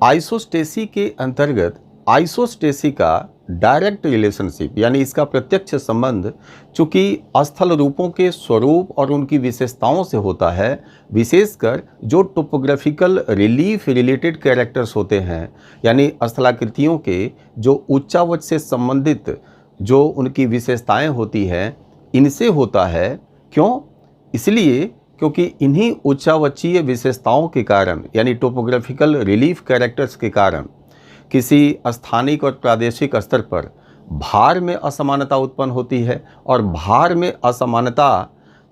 Isostasy के अंतर्गत isostasy का डायरेक्ट रिलेशनशिप यानी इसका प्रत्यक्ष संबंध चूंकि स्थल रूपों के स्वरूप और उनकी विशेषताओं से होता है, विशेषकर जो टोपोग्राफिकल रिलीफ रिलेटेड कैरेक्टर्स होते हैं यानी स्थलाकृतियों के जो उच्चावच से संबंधित जो उनकी विशेषताएं होती हैं, इनसे होता है। क्यों? इसलिए क्योंकि इन्हीं उच्चावचीय विशेषताओं के कारण यानी टोपोग्राफिकल रिलीफ कैरेक्टर्स के कारण किसी स्थानिक और प्रादेशिक स्तर पर भार में असमानता उत्पन्न होती है और भार में असमानता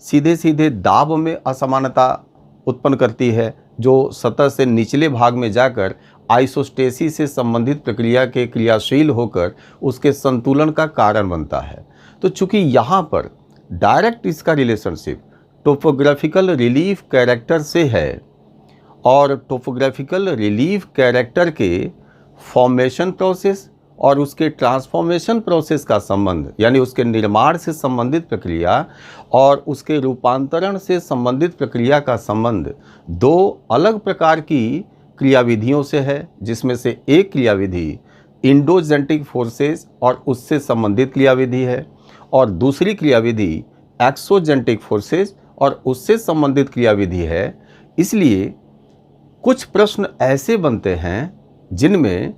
सीधे सीधे दाब में असमानता उत्पन्न करती है, जो सतह से निचले भाग में जाकर आइसोस्टेसी से संबंधित प्रक्रिया के क्रियाशील होकर उसके संतुलन का कारण बनता है। तो चूंकि यहाँ पर डायरेक्ट इसका रिलेशनशिप टोपोग्राफिकल रिलीफ कैरेक्टर से है और टोपोग्राफिकल रिलीफ कैरेक्टर के फॉर्मेशन प्रोसेस और उसके ट्रांसफॉर्मेशन प्रोसेस का संबंध यानी उसके निर्माण से संबंधित प्रक्रिया और उसके रूपांतरण से संबंधित प्रक्रिया का संबंध दो अलग प्रकार की क्रियाविधियों से है, जिसमें से एक क्रियाविधि इंडोजेंटिक फोर्सेस और उससे संबंधित क्रियाविधि है और दूसरी क्रियाविधि एक्सोजेंटिक फोर्सेस और उससे संबंधित क्रियाविधि है। इसलिए कुछ प्रश्न ऐसे बनते हैं जिनमें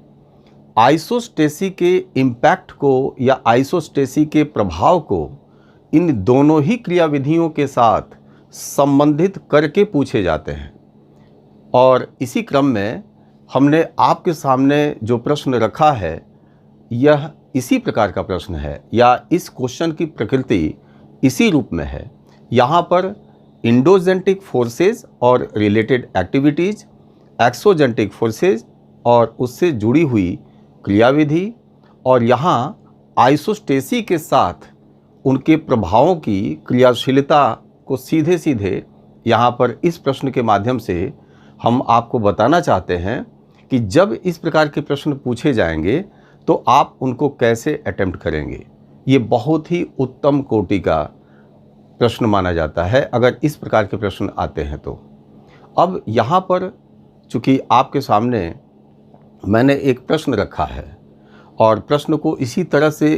आइसोस्टेसी के इम्पैक्ट को या आइसोस्टेसी के प्रभाव को इन दोनों ही क्रियाविधियों के साथ संबंधित करके पूछे जाते हैं। और इसी क्रम में हमने आपके सामने जो प्रश्न रखा है यह इसी प्रकार का प्रश्न है या इस क्वेश्चन की प्रकृति इसी रूप में है। यहाँ पर इंडोजेंटिक फोर्सेस और रिलेटेड एक्टिविटीज़, एक्सोजेंटिक फोर्सेस और उससे जुड़ी हुई क्रियाविधि और यहाँ आइसोस्टेसी के साथ उनके प्रभावों की क्रियाशीलता को सीधे सीधे यहाँ पर इस प्रश्न के माध्यम से हम आपको बताना चाहते हैं कि जब इस प्रकार के प्रश्न पूछे जाएंगे तो आप उनको कैसे अटेम्प्ट करेंगे। ये बहुत ही उत्तम कोटि का प्रश्न माना जाता है अगर इस प्रकार के प्रश्न आते हैं तो। अब यहाँ पर चूँकि आपके सामने मैंने एक प्रश्न रखा है और प्रश्न को इसी तरह से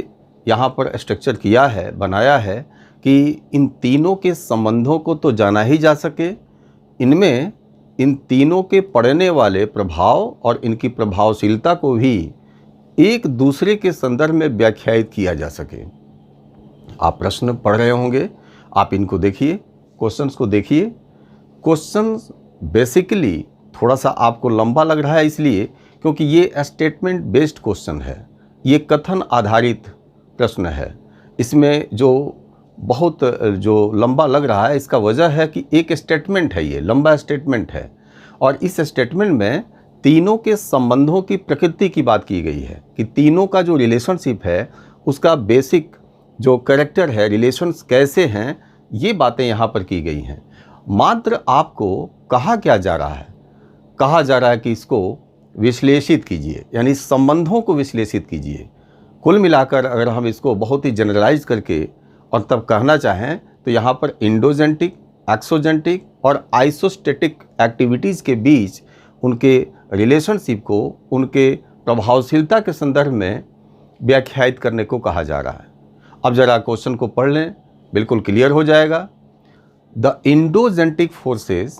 यहाँ पर स्ट्रक्चर किया है, बनाया है कि इन तीनों के संबंधों को तो जाना ही जा सके, इनमें इन तीनों के पड़ने वाले प्रभाव और इनकी प्रभावशीलता को भी एक दूसरे के संदर्भ में व्याख्यायित किया जा सके। आप प्रश्न पढ़ रहे होंगे, आप इनको देखिए, क्वेश्चंस को देखिए। क्वेश्चंस बेसिकली थोड़ा सा आपको लंबा लग रहा है इसलिए क्योंकि ये स्टेटमेंट बेस्ड क्वेश्चन है, ये कथन आधारित प्रश्न है। इसमें जो बहुत जो लंबा लग रहा है इसका वजह है कि एक स्टेटमेंट है, ये लंबा स्टेटमेंट है और इस स्टेटमेंट में तीनों के संबंधों की प्रकृति की बात की गई है कि तीनों का जो रिलेशनशिप है उसका बेसिक जो कैरेक्टर है, रिलेशंस कैसे हैं, ये बातें यहाँ पर की गई हैं। मात्र आपको कहा क्या जा रहा है, कहा जा रहा है कि इसको विश्लेषित कीजिए यानी संबंधों को विश्लेषित कीजिए। कुल मिलाकर अगर हम इसको बहुत ही जनरलाइज करके और तब कहना चाहें तो यहाँ पर इंडोजेंटिक, एक्सोजेंटिक और आइसोस्टेटिक एक्टिविटीज़ के बीच उनके रिलेशनशिप को उनके प्रभावशीलता के संदर्भ में व्याख्यायित करने को कहा जा रहा है। अब ज़रा क्वेश्चन को पढ़ लें, बिल्कुल क्लियर हो जाएगा। The endogenetic forces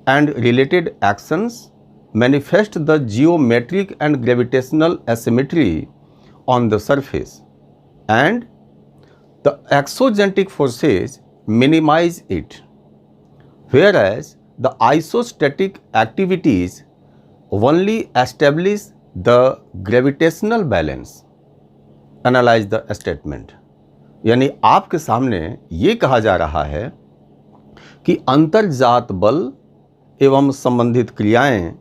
and related actions manifest the geometric and gravitational asymmetry on the surface and the exogentic forces minimize it, whereas the isostatic activities only establish the gravitational balance. Analyze the statement. यानी आपके सामने ये कहा जा रहा है कि अंतर्जात बल एवं संबंधित क्रियाएं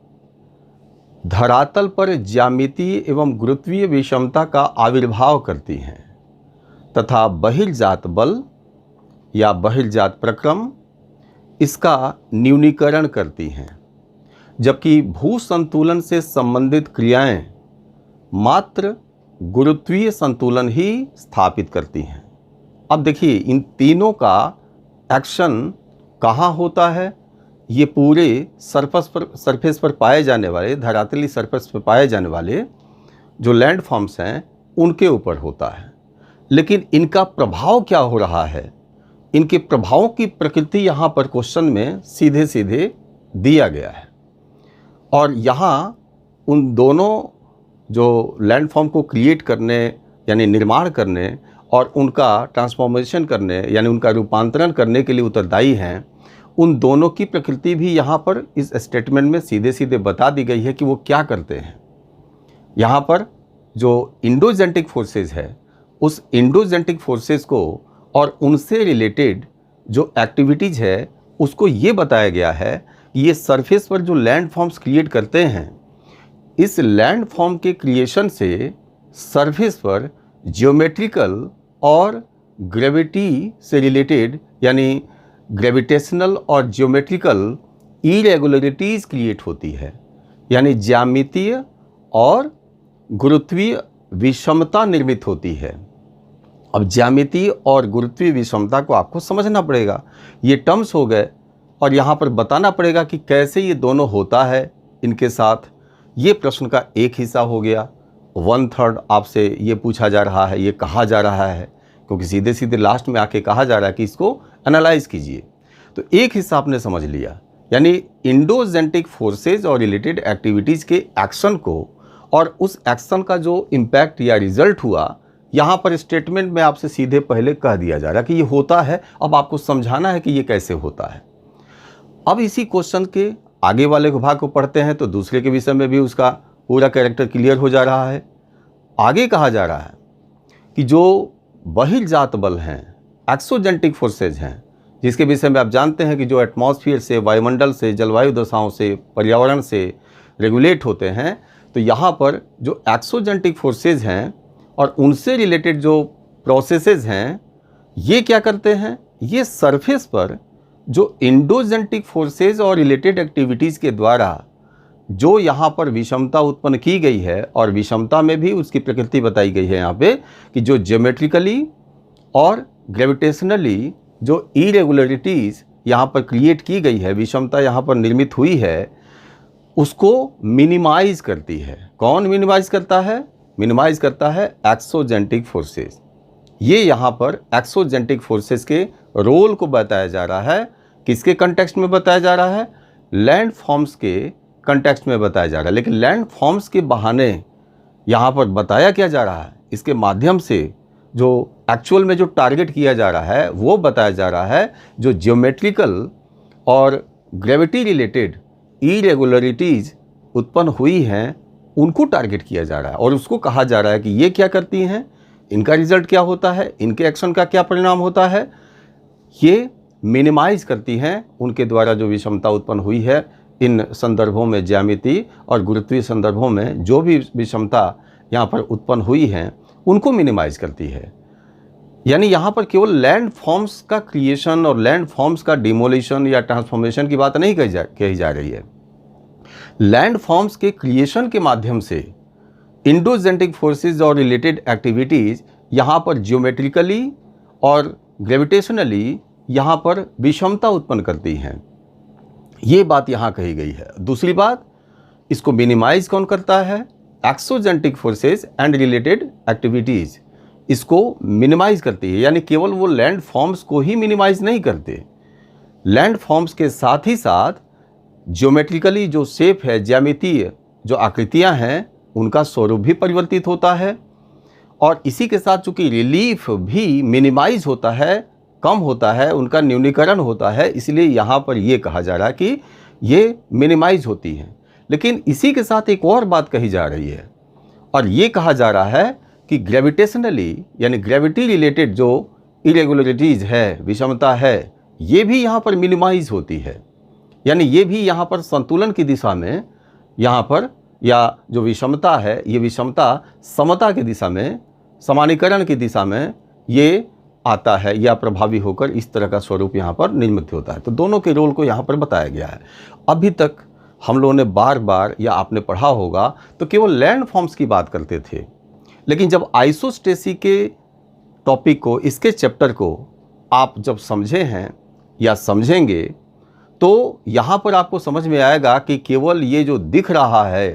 धरातल पर ज्यामितीय एवं गुरुत्वीय विषमता का आविर्भाव करती हैं तथा बहिर्जात बल या बहिर्जात प्रक्रम इसका न्यूनीकरण करती हैं, जबकि भू संतुलन से संबंधित क्रियाएं मात्र गुरुत्वीय संतुलन ही स्थापित करती हैं। अब देखिए इन तीनों का एक्शन कहाँ होता है, ये पूरे सरफेस पर पाए जाने वाले, धरातली सरफेस पर पाए जाने वाले जो लैंड फॉर्म्स हैं उनके ऊपर होता है। लेकिन इनका प्रभाव क्या हो रहा है, इनके प्रभावों की प्रकृति यहाँ पर क्वेश्चन में सीधे सीधे दिया गया है। और यहाँ उन दोनों जो लैंडफॉर्म को क्रिएट करने यानी निर्माण करने और उनका ट्रांसफॉर्मेशन करने यानी उनका रूपांतरण करने के लिए उत्तरदायी हैं, उन दोनों की प्रकृति भी यहाँ पर इस स्टेटमेंट में सीधे सीधे बता दी गई है कि वो क्या करते हैं। यहाँ पर जो इंडोजेंटिक फोर्सेस है, उस इंडोजेंटिक फोर्सेस को और उनसे रिलेटेड जो एक्टिविटीज़ है उसको ये बताया गया है कि ये सरफेस पर जो लैंड फॉर्म्स क्रिएट करते हैं, इस लैंड फॉर्म के क्रिएशन से सरफेस पर जियोमेट्रिकल और ग्रेविटी से रिलेटेड यानी ग्रेविटेशनल और जियोमेट्रिकल इरेगुलरिटीज़ क्रिएट होती है, यानी ज्यामितीय और गुरुत्वीय विषमता निर्मित होती है। अब ज्यामितीय और गुरुत्वीय विषमता को आपको समझना पड़ेगा, ये टर्म्स हो गए, और यहाँ पर बताना पड़ेगा कि कैसे ये दोनों होता है इनके साथ। ये प्रश्न का एक हिस्सा हो गया। 1/3 आपसे ये पूछा जा रहा है, ये कहा जा रहा है, क्योंकि सीधे सीधे लास्ट में आके कहा जा रहा है कि इसको एनालाइज कीजिए। तो एक हिस्सा आपने समझ लिया, यानी इंडोजेंटिक फोर्सेज और रिलेटेड एक्टिविटीज़ के एक्शन को और उस एक्शन का जो इम्पैक्ट या रिजल्ट हुआ, यहाँ पर स्टेटमेंट में आपसे सीधे पहले कह दिया जा रहा है कि ये होता है। अब आपको समझाना है कि ये कैसे होता है। अब इसी क्वेश्चन के आगे वाले भाग को पढ़ते हैं तो दूसरे के विषय में भी उसका पूरा कैरेक्टर क्लियर हो जा रहा है। आगे कहा जा रहा है कि जो बहिर्जात बल हैं, एक्सोजेंटिक फोर्सेज हैं, जिसके विषय में आप जानते हैं कि जो एटमॉस्फेयर से, वायुमंडल से, जलवायु दशाओं से, पर्यावरण से रेगुलेट होते हैं, तो यहाँ पर जो एक्सोजेंटिक फोर्सेज हैं और उनसे रिलेटेड जो प्रोसेसेस हैं, ये क्या करते हैं, ये सरफेस पर जो इंडोजेंटिक फोर्सेज और रिलेटेड एक्टिविटीज़ के द्वारा जो यहाँ पर विषमता उत्पन्न की गई है, और विषमता में भी उसकी प्रकृति बताई गई है यहाँ पे कि जो ज्योमेट्रिकली और ग्रेविटेशनली जो इरेगुलरिटीज़ यहाँ पर क्रिएट की गई है, विषमता यहाँ पर निर्मित हुई है, उसको मिनिमाइज करती है। कौन मिनिमाइज करता है? मिनिमाइज करता है एक्सोजेंटिक फोर्सेस। ये यहाँ पर एक्सोजेंटिक फोर्सेस के रोल को बताया जा रहा है। किसके कंटेक्स्ट में बताया जा रहा है? लैंड फॉर्म्स के कंटेक्स्ट में बताया जा रहा है। लेकिन लैंड फॉर्म्स के बहाने यहाँ पर बताया क्या जा रहा है, इसके माध्यम से जो एक्चुअल में जो टारगेट किया जा रहा है वो बताया जा रहा है, जो ज्योमेट्रिकल और ग्रेविटी रिलेटेड इरेगुलरिटीज़ उत्पन्न हुई हैं उनको टारगेट किया जा रहा है। और उसको कहा जा रहा है कि ये क्या करती हैं, इनका रिजल्ट क्या होता है, इनके एक्शन का क्या परिणाम होता है, ये मिनिमाइज करती हैं उनके द्वारा जो विषमता उत्पन्न हुई है। इन संदर्भों में ज्यामिति और गुरुत्वीय संदर्भों में जो भी विषमता यहाँ पर उत्पन्न हुई हैं उनको मिनिमाइज करती है। यानी यहाँ पर केवल लैंड फॉर्म्स का क्रिएशन और लैंड फॉर्म्स का डिमोलिशन या ट्रांसफॉर्मेशन की बात नहीं कही जा रही है। लैंड फॉर्म्स के क्रिएशन के माध्यम से इंडोजेंटिक फोर्सेस और रिलेटेड एक्टिविटीज़ यहाँ पर जियोमेट्रिकली और ग्रेविटेशनली यहाँ पर विषमता उत्पन्न करती हैं। ये बात यहाँ कही गई है। दूसरी बात, इसको मिनिमाइज कौन करता है? एक्सोजेंटिक फोर्सेस एंड रिलेटेड एक्टिविटीज़ इसको मिनिमाइज करती है। यानी केवल वो लैंड फॉर्म्स को ही मिनिमाइज नहीं करते, लैंड फॉर्म्स के साथ ही साथ ज्योमेट्रिकली जो शेप है, ज्यामितीय जो आकृतियाँ हैं, उनका स्वरूप भी परिवर्तित होता है। और इसी के साथ चूँकि रिलीफ भी मिनिमाइज होता है, कम होता है, उनका न्यूनीकरण होता है, इसलिए यहाँ पर ये कहा जा रहा है कि ये मिनिमाइज होती हैं। लेकिन इसी के साथ एक और बात कही जा रही है, और ये कहा जा रहा है कि ग्रेविटेशनली यानी ग्रेविटी रिलेटेड जो इरेगुलरिटीज़ है, विषमता है, ये भी यहाँ पर मिनिमाइज होती है। यानी ये भी यहाँ पर संतुलन की दिशा में, यहाँ पर या जो विषमता है, ये विषमता समता की दिशा में, समानीकरण की दिशा में ये आता है या प्रभावी होकर इस तरह का स्वरूप यहाँ पर निर्मित होता है। तो दोनों के रोल को यहाँ पर बताया गया है। अभी तक हम लोगों ने बार बार या आपने पढ़ा होगा तो केवल लैंड फॉर्म्स की बात करते थे, लेकिन जब आइसोस्टेसी के टॉपिक को, इसके चैप्टर को आप जब समझे हैं या समझेंगे तो यहाँ पर आपको समझ में आएगा कि केवल ये जो दिख रहा है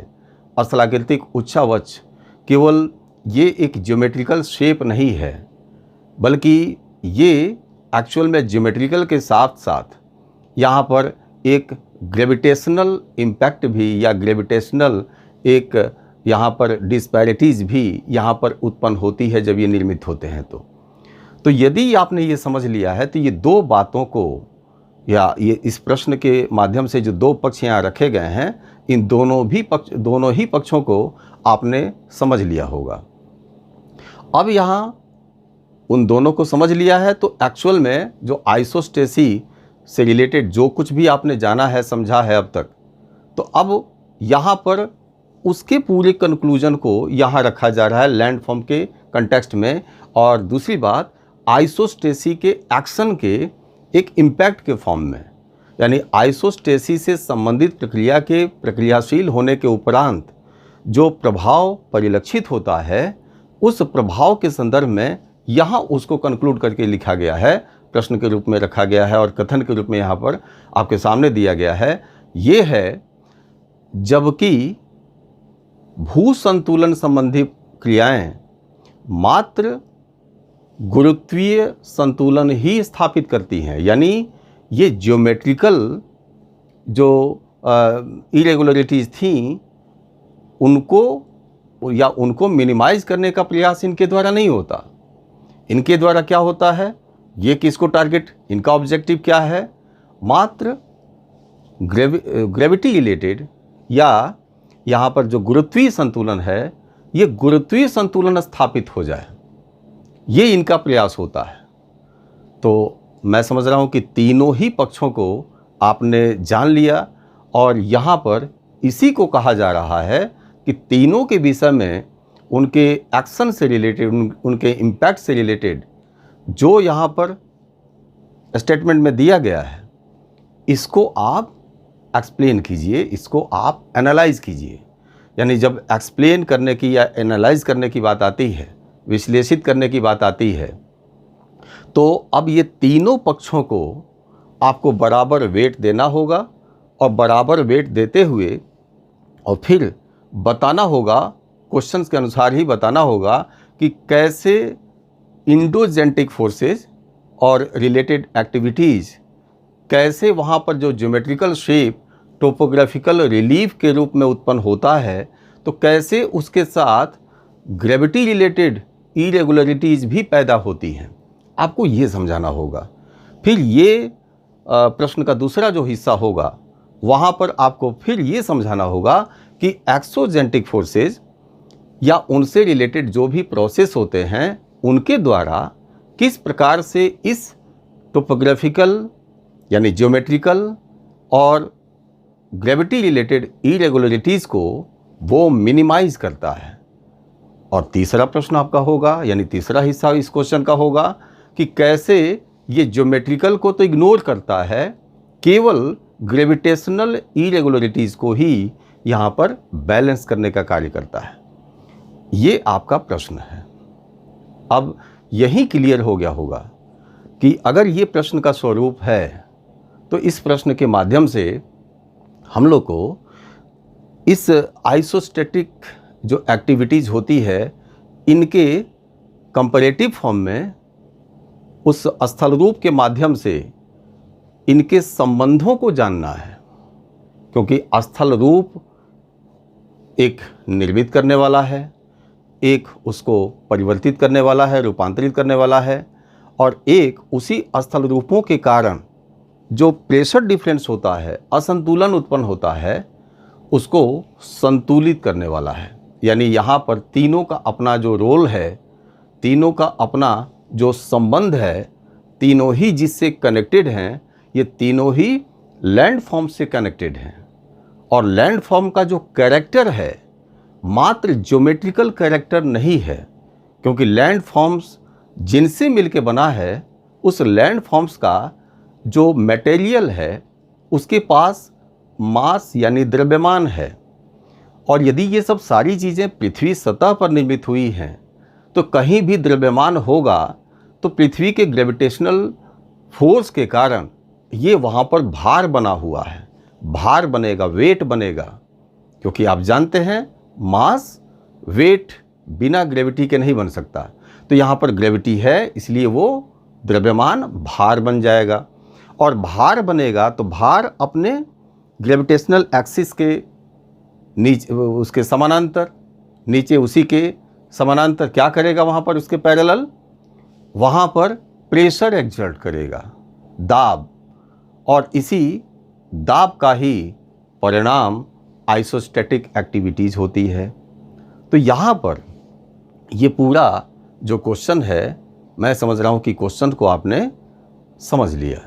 स्थलाकृतिक उच्छावच, केवल ये एक ज्योमेट्रिकल शेप नहीं है, बल्कि ये एक्चुअल में ज्योमेट्रिकल के साथ साथ यहाँ पर एक ग्रेविटेशनल इम्पैक्ट भी या ग्रेविटेशनल एक यहाँ पर डिस्पैरिटीज़ भी यहाँ पर उत्पन्न होती है जब ये निर्मित होते हैं। तो यदि आपने ये समझ लिया है तो ये दो बातों को, या ये इस प्रश्न के माध्यम से जो दो पक्ष यहाँ रखे गए हैं, इन दोनों ही पक्षों को आपने समझ लिया होगा। अब यहाँ उन दोनों को समझ लिया है तो एक्चुअल में जो आइसोस्टेसी से रिलेटेड जो कुछ भी आपने जाना है, समझा है अब तक, तो अब यहाँ पर उसके पूरे कंक्लूजन को यहाँ रखा जा रहा है लैंडफॉर्म के कंटेक्स्ट में। और दूसरी बात, आइसोस्टेसी के एक्शन के एक इम्पैक्ट के फॉर्म में, यानी आइसोस्टेसी से संबंधित प्रक्रिया के प्रक्रियाशील होने के उपरांत जो प्रभाव परिलक्षित होता है, उस प्रभाव के संदर्भ में यहाँ उसको कंक्लूड करके लिखा गया है, प्रश्न के रूप में रखा गया है और कथन के रूप में यहाँ पर आपके सामने दिया गया है। ये है, जबकि भू संतुलन संबंधी क्रियाएं मात्र गुरुत्वीय संतुलन ही स्थापित करती हैं, यानी ये ज्योमेट्रिकल जो इरेगुलरिटीज़ थी उनको मिनिमाइज करने का प्रयास इनके द्वारा नहीं होता। इनके द्वारा क्या होता है, ये किसको टारगेट, इनका ऑब्जेक्टिव क्या है, मात्र ग्रेविटी रिलेटेड या यहाँ पर जो गुरुत्वीय संतुलन है, ये गुरुत्वीय संतुलन स्थापित हो जाए, ये इनका प्रयास होता है। तो मैं समझ रहा हूँ कि तीनों ही पक्षों को आपने जान लिया और यहाँ पर इसी को कहा जा रहा है कि तीनों के विषय में उनके एक्शन से रिलेटेड, उनके इम्पैक्ट से रिलेटेड जो यहाँ पर स्टेटमेंट में दिया गया है, इसको आप एक्सप्लेन कीजिए, इसको आप एनालाइज कीजिए। यानी जब एक्सप्लेन करने की या एनालाइज करने की बात आती है, विश्लेषित करने की बात आती है, तो अब ये तीनों पक्षों को आपको बराबर वेट देना होगा और बराबर वेट देते हुए और फिर बताना होगा, क्वेश्चंस के अनुसार ही बताना होगा कि कैसे इंडोजेंटिक फोर्सेस और रिलेटेड एक्टिविटीज़, कैसे वहाँ पर जो ज्योमेट्रिकल शेप टोपोग्राफिकल रिलीफ के रूप में उत्पन्न होता है, तो कैसे उसके साथ ग्रेविटी रिलेटेड इरेगुलरिटीज़ भी पैदा होती हैं, आपको ये समझाना होगा। फिर ये प्रश्न का दूसरा जो हिस्सा होगा, वहाँ पर आपको फिर ये समझाना होगा कि एक्सोजेंटिक फोर्सेस या उनसे रिलेटेड जो भी प्रोसेस होते हैं, उनके द्वारा किस प्रकार से इस टोपोग्राफिकल यानी ज्योमेट्रिकल और ग्रेविटी रिलेटेड इरेगुलरिटीज़ को वो मिनिमाइज करता है। और तीसरा प्रश्न आपका होगा, यानी तीसरा हिस्सा इस क्वेश्चन का होगा कि कैसे ये ज्योमेट्रिकल को तो इग्नोर करता है, केवल ग्रेविटेशनल इरेगुलरिटीज़ को ही यहाँ पर बैलेंस करने का कार्य करता है। ये आपका प्रश्न है। अब यही क्लियर हो गया होगा कि अगर ये प्रश्न का स्वरूप है, तो इस प्रश्न के माध्यम से हम लोग को इस आइसोस्टैटिक जो एक्टिविटीज़ होती है, इनके कंपैरेटिव फॉर्म में उस स्थल रूप के माध्यम से इनके संबंधों को जानना है, क्योंकि स्थल रूप एक निर्मित करने वाला है, एक उसको परिवर्तित करने वाला है, रूपांतरित करने वाला है, और एक उसी स्थल रूपों के कारण जो प्रेशर डिफरेंस होता है, असंतुलन उत्पन्न होता है, उसको संतुलित करने वाला है। यानी यहाँ पर तीनों का अपना जो रोल है, तीनों का अपना जो संबंध है, तीनों ही जिससे कनेक्टेड हैं, ये तीनों ही लैंडफॉर्म से कनेक्टेड हैं। और लैंडफॉर्म का जो कैरेक्टर है, मात्र ज्योमेट्रिकल कैरेक्टर नहीं है, क्योंकि लैंडफॉर्म्स जिनसे मिलके बना है, उस लैंडफॉर्म्स का जो मटेरियल है उसके पास मास यानी द्रव्यमान है। और यदि ये सब सारी चीज़ें पृथ्वी सतह पर निर्मित हुई हैं, तो कहीं भी द्रव्यमान होगा तो पृथ्वी के ग्रेविटेशनल फोर्स के कारण ये वहाँ पर भार बना हुआ है, भार बनेगा, वेट बनेगा, क्योंकि आप जानते हैं मास वेट बिना ग्रेविटी के नहीं बन सकता। तो यहाँ पर ग्रेविटी है, इसलिए वो द्रव्यमान भार बन जाएगा। और भार बनेगा तो भार अपने ग्रेविटेशनल एक्सिस के नीचे, उसके समानांतर, नीचे उसी के समानांतर क्या करेगा, वहाँ पर उसके पैरेलल वहाँ पर प्रेशर एक्सर्ट करेगा, दाब, और इसी दाब का ही परिणाम आइसोस्टैटिक एक्टिविटीज़ होती है। तो यहाँ पर ये पूरा जो क्वेश्चन है, मैं समझ रहा हूँ कि क्वेश्चन को आपने समझ लिया।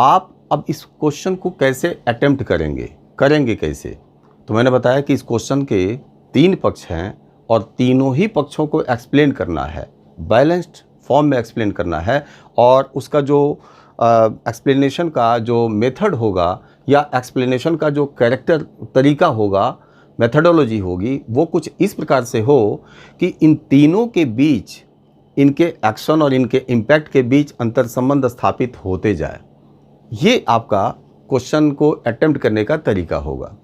आप अब इस क्वेश्चन को कैसे अटेम्प्ट करेंगे कैसे? तो मैंने बताया कि इस क्वेश्चन के 3 पक्ष हैं और तीनों ही पक्षों को एक्सप्लेन करना है, बैलेंस्ड फॉर्म में एक्सप्लेन करना है। और उसका जो एक्सप्लेनेशन का जो मेथड होगा या एक्सप्लेनेशन का जो कैरेक्टर तरीका होगा, मेथडोलॉजी होगी, वो कुछ इस प्रकार से हो कि इन तीनों के बीच, इनके एक्शन और इनके इम्पैक्ट के बीच अंतर संबंध स्थापित होते जाए। ये आपका क्वेश्चन को अटेम्प्ट करने का तरीका होगा।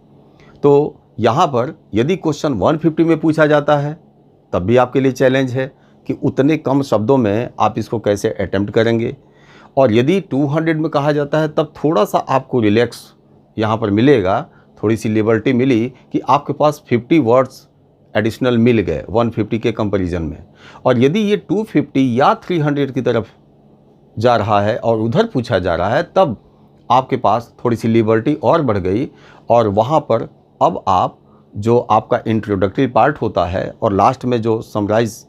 तो यहाँ पर यदि क्वेश्चन 150 में पूछा जाता है तब भी आपके लिए चैलेंज है कि उतने कम शब्दों में आप इसको कैसे अटेम्प्ट करेंगे। और यदि 200 में कहा जाता है तब थोड़ा सा आपको रिलैक्स यहाँ पर मिलेगा, थोड़ी सी लिबर्टी मिली कि आपके पास 50 वर्ड्स एडिशनल मिल गए 150 के कंपैरिजन में। और यदि ये 250 या 300 की तरफ जा रहा है और उधर पूछा जा रहा है तब आपके पास थोड़ी सी लिबर्टी और बढ़ गई। और वहाँ पर अब आप जो आपका इंट्रोडक्टरी पार्ट होता है और लास्ट में जो समराइज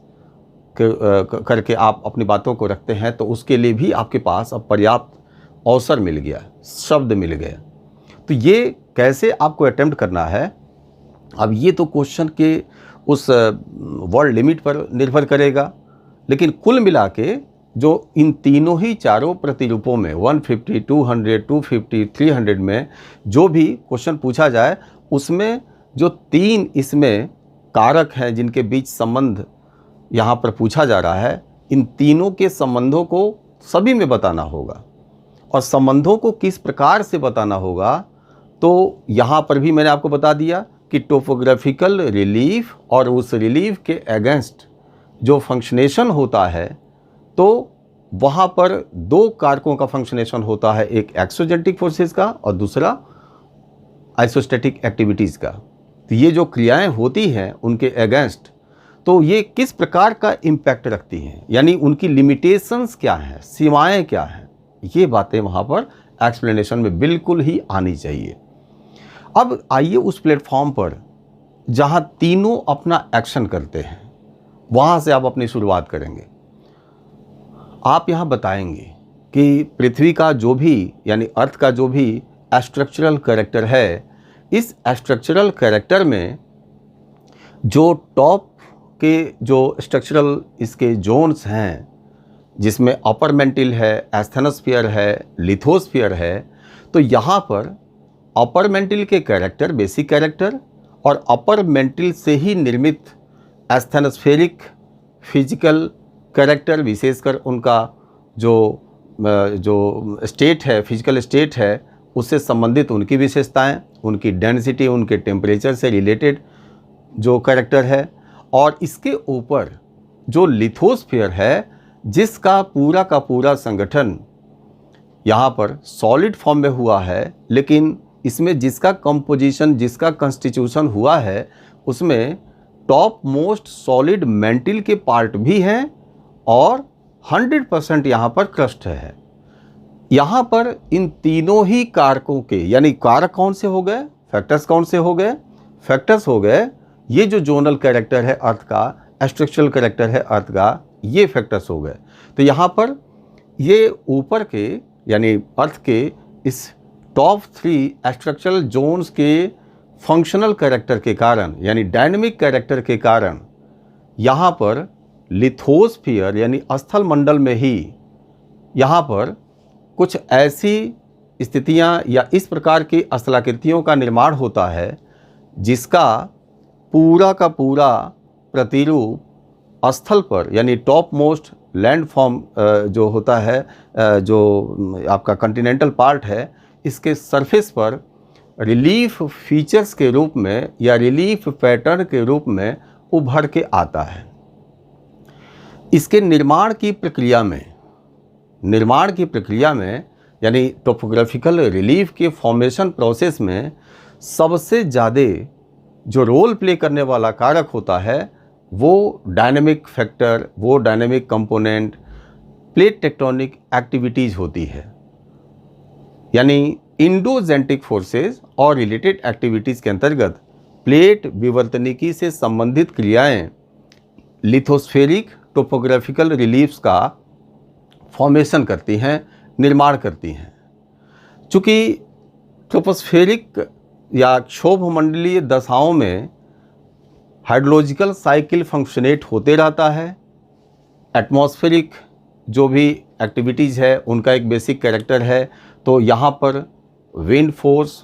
करके आप अपनी बातों को रखते हैं, तो उसके लिए भी आपके पास अब पर्याप्त अवसर मिल गया, शब्द मिल गए। तो ये कैसे आपको अटेम्प्ट करना है, अब ये तो क्वेश्चन के उस वर्ड लिमिट पर निर्भर करेगा। लेकिन कुल मिला के जो इन तीनों ही चारों प्रतिरूपों में 150, 200, 250, 300 में जो भी क्वेश्चन पूछा जाए, उसमें जो 3 इसमें कारक हैं जिनके बीच संबंध यहाँ पर पूछा जा रहा है, इन तीनों के संबंधों को सभी में बताना होगा। और संबंधों को किस प्रकार से बताना होगा, तो यहाँ पर भी मैंने आपको बता दिया कि टोपोग्राफिकल रिलीफ और उस रिलीफ के अगेंस्ट जो फंक्शनेशन होता है, तो वहाँ पर 2 कारकों का फंक्शनेशन होता है, एक एक्सोजेंटिक फोर्सेस का और दूसरा आइसोस्टैटिक एक्टिविटीज़ का। तो ये जो क्रियाएं होती हैं उनके अगेंस्ट, तो ये किस प्रकार का इम्पैक्ट रखती हैं, यानी उनकी लिमिटेशंस क्या हैं, सीमाएं क्या हैं, ये बातें वहाँ पर एक्सप्लेनेशन में बिल्कुल ही आनी चाहिए। अब आइए उस प्लेटफॉर्म पर जहाँ तीनों अपना एक्शन करते हैं, वहाँ से आप अपनी शुरुआत करेंगे। आप यहाँ बताएंगे कि पृथ्वी का जो भी, यानी अर्थ का जो भी स्ट्रक्चरल कैरेक्टर है, इस स्ट्रक्चरल कैरेक्टर में जो टॉप के जो स्ट्रक्चरल इसके जोन्स हैं, जिसमें अपर मेंटिल है, एस्थेनोस्फीयर है, लिथोस्फीयर है, तो यहाँ पर अपर मेंटिल के कैरेक्टर, बेसिक कैरेक्टर, और अपर मेंटिल से ही निर्मित एस्थेनोस्फेरिक फिजिकल कैरेक्टर, विशेषकर उनका जो स्टेट है, फिजिकल स्टेट है, उससे संबंधित उनकी विशेषताएं, उनकी डेंसिटी, उनके टेम्परेचर से रिलेटेड जो कैरेक्टर है, और इसके ऊपर जो लिथोस्फीयर है, जिसका पूरा का पूरा संगठन यहाँ पर सॉलिड फॉर्म में हुआ है, लेकिन इसमें जिसका कंपोजिशन, जिसका कंस्टिट्यूशन हुआ है, उसमें टॉप मोस्ट सॉलिड मेंटिल के पार्ट भी हैं और 100% यहाँ पर क्रस्ट है। यहाँ पर इन तीनों ही कारकों के, यानी कारक कौन से हो गए, फैक्टर्स कौन से हो गए, फैक्टर्स हो गए ये जो जोनल कैरेक्टर है अर्थ का, स्ट्रक्चरल कैरेक्टर है अर्थ का, ये फैक्टर्स हो गए। तो यहाँ पर ये ऊपर के, यानी अर्थ के इस टॉप 3 स्ट्रक्चरल जोन्स के फंक्शनल कैरेक्टर के कारण, यानी डायनेमिक कैरेक्टर के कारण, यहाँ पर लिथोस्फीयर यानी स्थल मंडल में ही यहाँ पर कुछ ऐसी स्थितियाँ या इस प्रकार की स्थलाकृतियों का निर्माण होता है जिसका पूरा का पूरा प्रतिरूप स्थल पर, यानी टॉप मोस्ट लैंड फॉर्म जो होता है, जो आपका कॉन्टिनेंटल पार्ट है, इसके सरफेस पर रिलीफ फीचर्स के रूप में या रिलीफ पैटर्न के रूप में उभर के आता है। इसके निर्माण की प्रक्रिया में यानी टोपोग्राफिकल रिलीफ के फॉर्मेशन प्रोसेस में सबसे ज़्यादा जो रोल प्ले करने वाला कारक होता है वो डायनेमिक फैक्टर, वो dynamic component plate tectonic activities होती है। यानी इंडोजेंटिक फोर्सेस और रिलेटेड एक्टिविटीज़ के अंतर्गत प्लेट विवर्तनिकी से संबंधित क्रियाएं लिथोस्फेरिक टोपोग्राफिकल रिलीफ्स का फॉर्मेशन करती हैं, निर्माण करती हैं। चूँकि ट्रोपोस्फेरिक या क्षोभमंडलीय दशाओं में हाइड्रोलॉजिकल साइकिल फंक्शनेट होते रहता है। एटमॉस्फेरिक जो भी एक्टिविटीज़ है उनका एक बेसिक कैरेक्टर है, तो यहाँ पर विंड फोर्स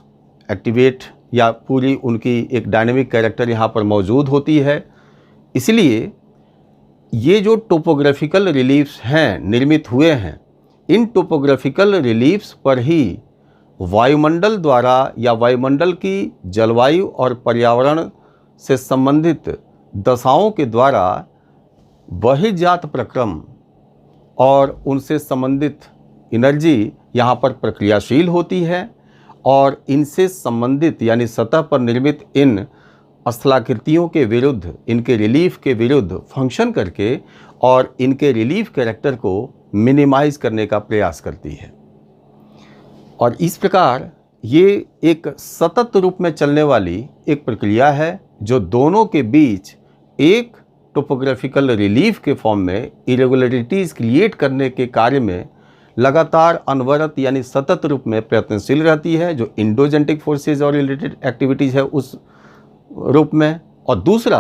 एक्टिवेट या पूरी उनकी एक डायनेमिक कैरेक्टर यहाँ पर मौजूद होती है। इसलिए ये जो टोपोग्राफिकल रिलीफ्स हैं, निर्मित हुए हैं, इन टोपोग्राफिकल रिलीफ्स पर ही वायुमंडल द्वारा या वायुमंडल की जलवायु और पर्यावरण से संबंधित दशाओं के द्वारा बहिर्जात प्रक्रम और उनसे संबंधित एनर्जी यहाँ पर प्रक्रियाशील होती है और इनसे संबंधित यानी सतह पर निर्मित इन स्थलाकृतियों के विरुद्ध, इनके रिलीफ के विरुद्ध फंक्शन करके और इनके रिलीफ कैरेक्टर को मिनिमाइज करने का प्रयास करती है। और इस प्रकार ये एक सतत रूप में चलने वाली एक प्रक्रिया है जो दोनों के बीच एक टोपोग्राफिकल रिलीफ के फॉर्म में इरेगुलरिटीज़ क्रिएट करने के कार्य में लगातार अनवरत यानी सतत रूप में प्रयत्नशील रहती है, जो इंडोजेंटिक फोर्सेज और रिलेटेड एक्टिविटीज़ है उस रूप में, और दूसरा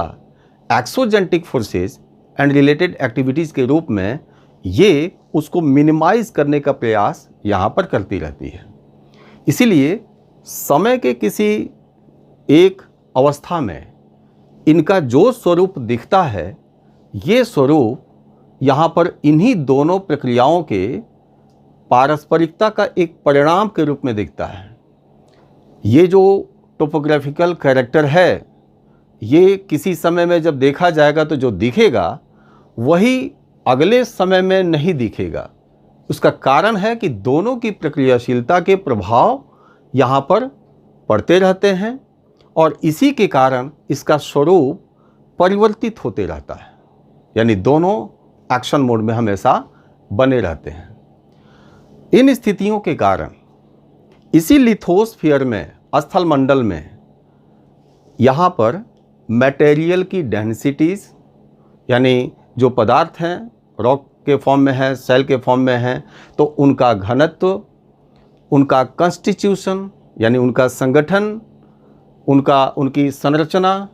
एक्सोजेंटिक फोर्सेज एंड रिलेटेड एक्टिविटीज़ के रूप में ये उसको मिनिमाइज करने का प्रयास यहाँ पर करती रहती है। इसीलिए समय के किसी एक अवस्था में इनका जो स्वरूप दिखता है, ये स्वरूप यहाँ पर इन्हीं दोनों प्रक्रियाओं के पारस्परिकता का एक परिणाम के रूप में दिखता है। ये जो टोपोग्राफिकल कैरेक्टर है, ये किसी समय में जब देखा जाएगा तो जो दिखेगा वही अगले समय में नहीं दिखेगा। उसका कारण है कि दोनों की प्रक्रियाशीलता के प्रभाव यहाँ पर पड़ते रहते हैं और इसी के कारण इसका स्वरूप परिवर्तित होते रहता है, यानी दोनों एक्शन मोड में हमेशा बने रहते हैं। इन स्थितियों के कारण इसी लिथोस्फीयर में, स्थल मंडल में, यहाँ पर मटेरियल की डेंसिटीज़ यानी जो पदार्थ हैं रॉक के फॉर्म में है, सेल के फॉर्म में है, तो उनका घनत्व, उनका कॉन्स्टिट्यूशन यानी उनका संगठन, उनकी संरचना,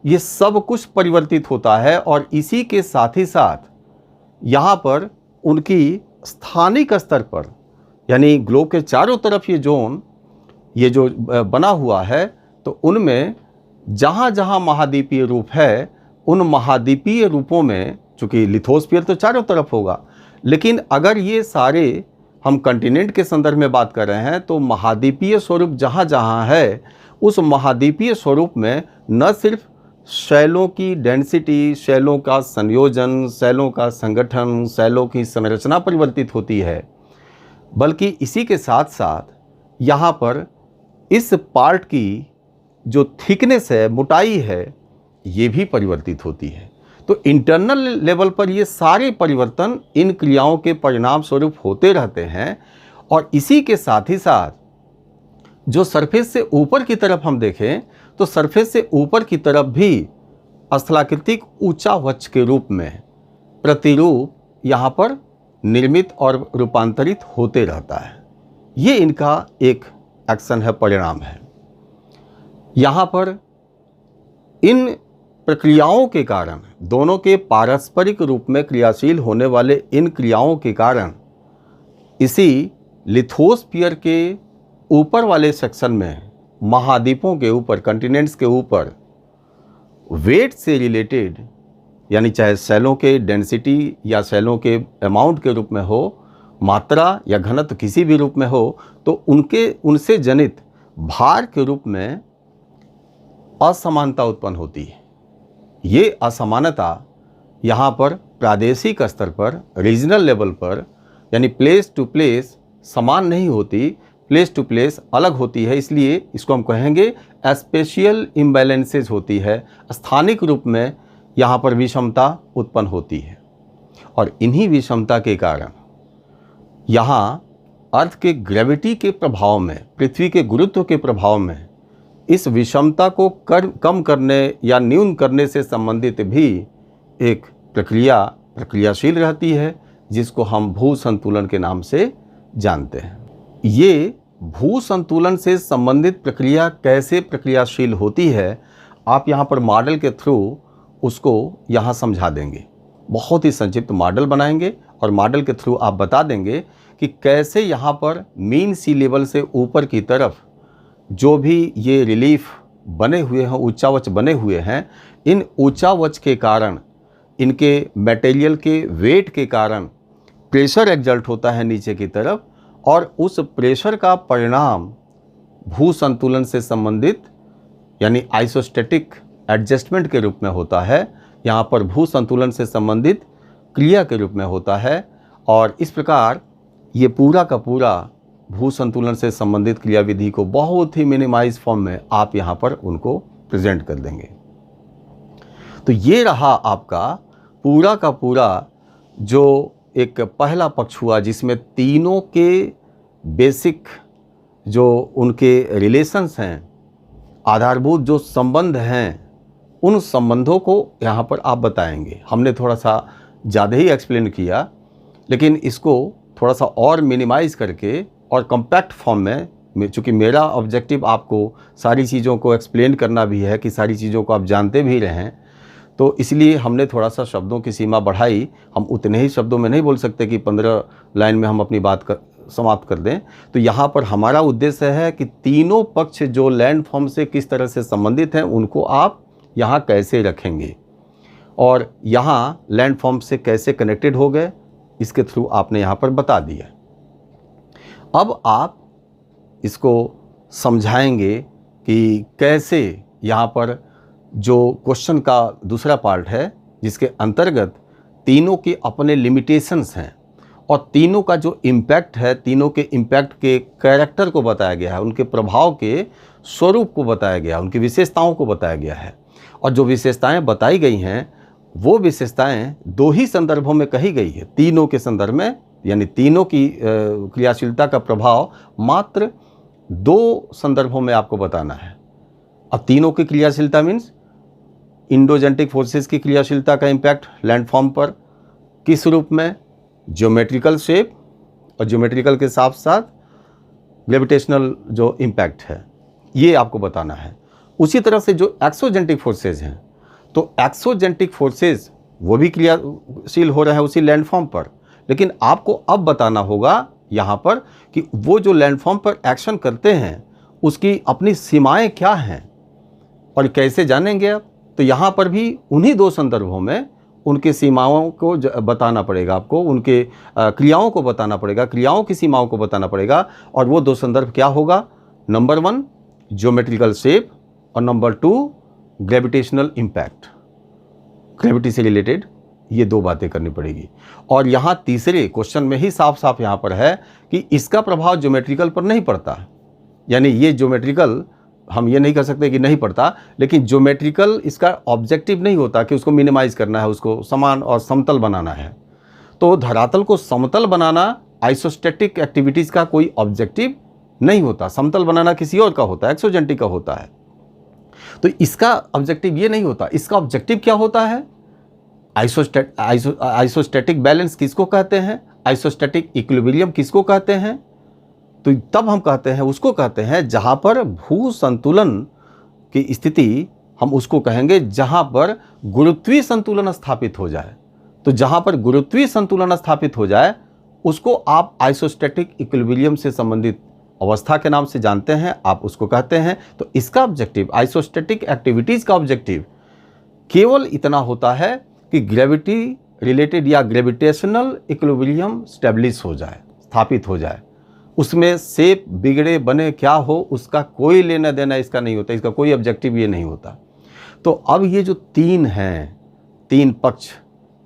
ये सब कुछ परिवर्तित होता है। और इसी के साथ ही साथ यहाँ पर उनकी स्थानिक स्तर पर यानी ग्लोब के चारों तरफ ये जोन, ये जो बना हुआ है, तो उनमें जहाँ जहाँ महाद्वीपीय रूप है, उन महाद्वीपीय रूपों में, चूँकि लिथोस्फीयर तो चारों तरफ होगा, लेकिन अगर ये सारे हम कंटिनेंट के संदर्भ में बात कर रहे हैं तो महाद्वीपीय स्वरूप जहाँ जहाँ है, उस महाद्वीपीय स्वरूप में न सिर्फ शैलों की डेंसिटी, शैलों का संयोजन, शैलों का संगठन, शैलों की संरचना परिवर्तित होती है, बल्कि इसी के साथ साथ यहाँ पर इस पार्ट की जो थिकनेस है, मोटाई है, ये भी परिवर्तित होती है। तो इंटरनल लेवल पर ये सारे परिवर्तन इन क्रियाओं के परिणाम स्वरूप होते रहते हैं। और इसी के साथ ही साथ जो सरफेस से ऊपर की तरफ हम देखें तो सरफेस से ऊपर की तरफ भी स्थलाकृतिक ऊंचा वक्ष के रूप में प्रतिरूप यहाँ पर निर्मित और रूपांतरित होते रहता है। ये इनका एक एक्शन है, परिणाम है। यहाँ पर इन प्रक्रियाओं के कारण, दोनों के पारस्परिक रूप में क्रियाशील होने वाले इन क्रियाओं के कारण इसी लिथोस्फीयर के ऊपर वाले सेक्शन में, महाद्वीपों के ऊपर, कॉन्टिनेंट्स के ऊपर वेट से रिलेटेड यानी चाहे सेलों के डेंसिटी या सेलों के अमाउंट के रूप में हो, मात्रा या घनत्व किसी भी रूप में हो, तो उनसे जनित भार के रूप में असमानता उत्पन्न होती है। ये असमानता यहाँ पर प्रादेशिक स्तर पर, रीजनल लेवल पर, यानी प्लेस टू प्लेस समान नहीं होती, प्लेस टू प्लेस अलग होती है। इसलिए इसको हम कहेंगे स्पेशियल इम्बैलेंसेज होती है, स्थानिक रूप में यहाँ पर विषमता उत्पन्न होती है। और इन्हीं विषमता के कारण यहाँ अर्थ के ग्रेविटी के प्रभाव में, पृथ्वी के गुरुत्व के प्रभाव में इस विषमता को कम करने या न्यून करने से संबंधित भी एक प्रक्रियाशील रहती है, जिसको हम भू संतुलन के नाम से जानते हैं। ये भू संतुलन से संबंधित प्रक्रिया कैसे प्रक्रियाशील होती है, आप यहाँ पर मॉडल के थ्रू उसको यहाँ समझा देंगे। बहुत ही संक्षिप्त मॉडल बनाएंगे और मॉडल के थ्रू आप बता देंगे कि कैसे यहाँ पर मीन सी लेवल से ऊपर की तरफ जो भी ये रिलीफ बने हुए हैं, ऊंचावच बने हुए हैं, इन ऊंचावच के कारण, इनके मटेरियल के वेट के कारण प्रेशर एक्सर्ट होता है नीचे की तरफ, और उस प्रेशर का परिणाम भू संतुलन से संबंधित यानी आइसोस्टैटिक एडजस्टमेंट के रूप में होता है। यहाँ पर भू संतुलन से संबंधित क्रिया के रूप में होता है। और इस प्रकार ये पूरा का पूरा भू संतुलन से संबंधित क्रियाविधि को बहुत ही मिनिमाइज फॉर्म में आप यहाँ पर उनको प्रेजेंट कर देंगे। तो ये रहा आपका पूरा का पूरा जो एक पहला पक्ष हुआ, जिसमें तीनों के बेसिक जो उनके रिलेशंस हैं, आधारभूत जो संबंध हैं, उन संबंधों को यहाँ पर आप बताएंगे। हमने थोड़ा सा ज़्यादा ही एक्सप्लेन किया, लेकिन इसको थोड़ा सा और मिनिमाइज़ करके और कम्पैक्ट फॉर्म में, चूँकि मेरा ऑब्जेक्टिव आपको सारी चीज़ों को एक्सप्लेन करना भी है कि सारी चीज़ों को आप जानते भी रहें, तो इसलिए हमने थोड़ा सा शब्दों की सीमा बढ़ाई। हम उतने ही शब्दों में नहीं बोल सकते कि 15 लाइन में हम अपनी बात समाप्त कर दें। तो यहाँ पर हमारा उद्देश्य है कि तीनों पक्ष जो लैंड फॉर्म से किस तरह से संबंधित हैं, उनको आप यहाँ कैसे रखेंगे और यहाँ लैंड फॉर्म से कैसे कनेक्टेड हो गए, इसके थ्रू आपने यहाँ पर बता दिया। अब आप इसको समझाएंगे कि कैसे यहाँ पर जो क्वेश्चन का दूसरा पार्ट है, जिसके अंतर्गत तीनों के अपने लिमिटेशंस हैं और तीनों का जो इम्पैक्ट है, तीनों के इम्पैक्ट के कैरेक्टर को बताया गया है, उनके प्रभाव के स्वरूप को बताया गया, उनकी विशेषताओं को बताया गया है। और जो विशेषताएं बताई गई हैं, वो विशेषताएं दो ही संदर्भों में कही गई है, तीनों के संदर्भ में, यानी तीनों की क्रियाशीलता का प्रभाव मात्र 2 संदर्भों में आपको बताना है। अब तीनों की क्रियाशीलता मीन्स इंडोजेंटिक फोर्सेस की क्रियाशीलता का इम्पैक्ट लैंडफॉर्म पर किस रूप में, ज्योमेट्रिकल शेप, और ज्योमेट्रिकल के साथ साथ ग्रेविटेशनल जो इम्पैक्ट है, ये आपको बताना है। उसी तरह से जो एक्सोजेंटिक फोर्सेस हैं, तो एक्सोजेंटिक फोर्सेस वो भी क्रियाशील हो रहे हैं उसी लैंडफॉर्म पर, लेकिन आपको अब बताना होगा यहाँ पर कि वो जो लैंडफॉर्म पर एक्शन करते हैं उसकी अपनी सीमाएं क्या हैं और कैसे जानेंगे आप। तो यहाँ पर भी उन्हीं 2 संदर्भों में उनके सीमाओं को बताना पड़ेगा आपको, उनके क्रियाओं को बताना पड़ेगा, क्रियाओं की सीमाओं को बताना पड़ेगा। और वो 2 संदर्भ क्या होगा, नंबर 1 ज्योमेट्रिकल शेप और नंबर 2 ग्रेविटेशनल इम्पैक्ट। ग्रेविटी से रिलेटेड ये 2 बातें करनी पड़ेगी। और यहाँ तीसरे क्वेश्चन में ही साफ साफ यहाँ पर है कि इसका प्रभाव ज्योमेट्रिकल पर नहीं पड़ता, यानी ये ज्योमेट्रिकल हम ये नहीं कर सकते कि नहीं पड़ता, लेकिन ज्योमेट्रिकल इसका ऑब्जेक्टिव नहीं होता कि उसको मिनिमाइज करना है, उसको समान और समतल बनाना है। तो धरातल को समतल बनाना आइसोस्टैटिक एक्टिविटीज़ का कोई ऑब्जेक्टिव नहीं होता, समतल बनाना किसी और का होता है, एक्सोजेंटिक का होता है। तो इसका ऑब्जेक्टिव ये नहीं होता। इसका ऑब्जेक्टिव क्या होता है, आइसोस्टैटिक बैलेंस किसको कहते हैं, आइसोस्टैटिक इक्विलिब्रियम किसको कहते हैं, तो तब हम कहते हैं, उसको कहते हैं जहाँ पर भू संतुलन की स्थिति, हम उसको कहेंगे जहाँ पर गुरुत्वीय संतुलन स्थापित हो जाए। तो जहाँ पर गुरुत्वीय संतुलन स्थापित हो जाए उसको आप आइसोस्टैटिक इक्विलिब्रियम से संबंधित अवस्था के नाम से जानते हैं, आप उसको कहते हैं। तो इसका ऑब्जेक्टिव, आइसोस्टैटिक एक्टिविटीज़ का ऑब्जेक्टिव केवल इतना होता है कि ग्रेविटी रिलेटेड या ग्रेविटेशनल इक्विलिब्रियम स्टेब्लिश हो जाए, स्थापित हो जाए। उसमें शेप बिगड़े बने क्या हो उसका कोई लेना देना इसका नहीं होता, इसका कोई ऑब्जेक्टिव ये नहीं होता। तो अब ये जो तीन हैं, तीन पक्ष,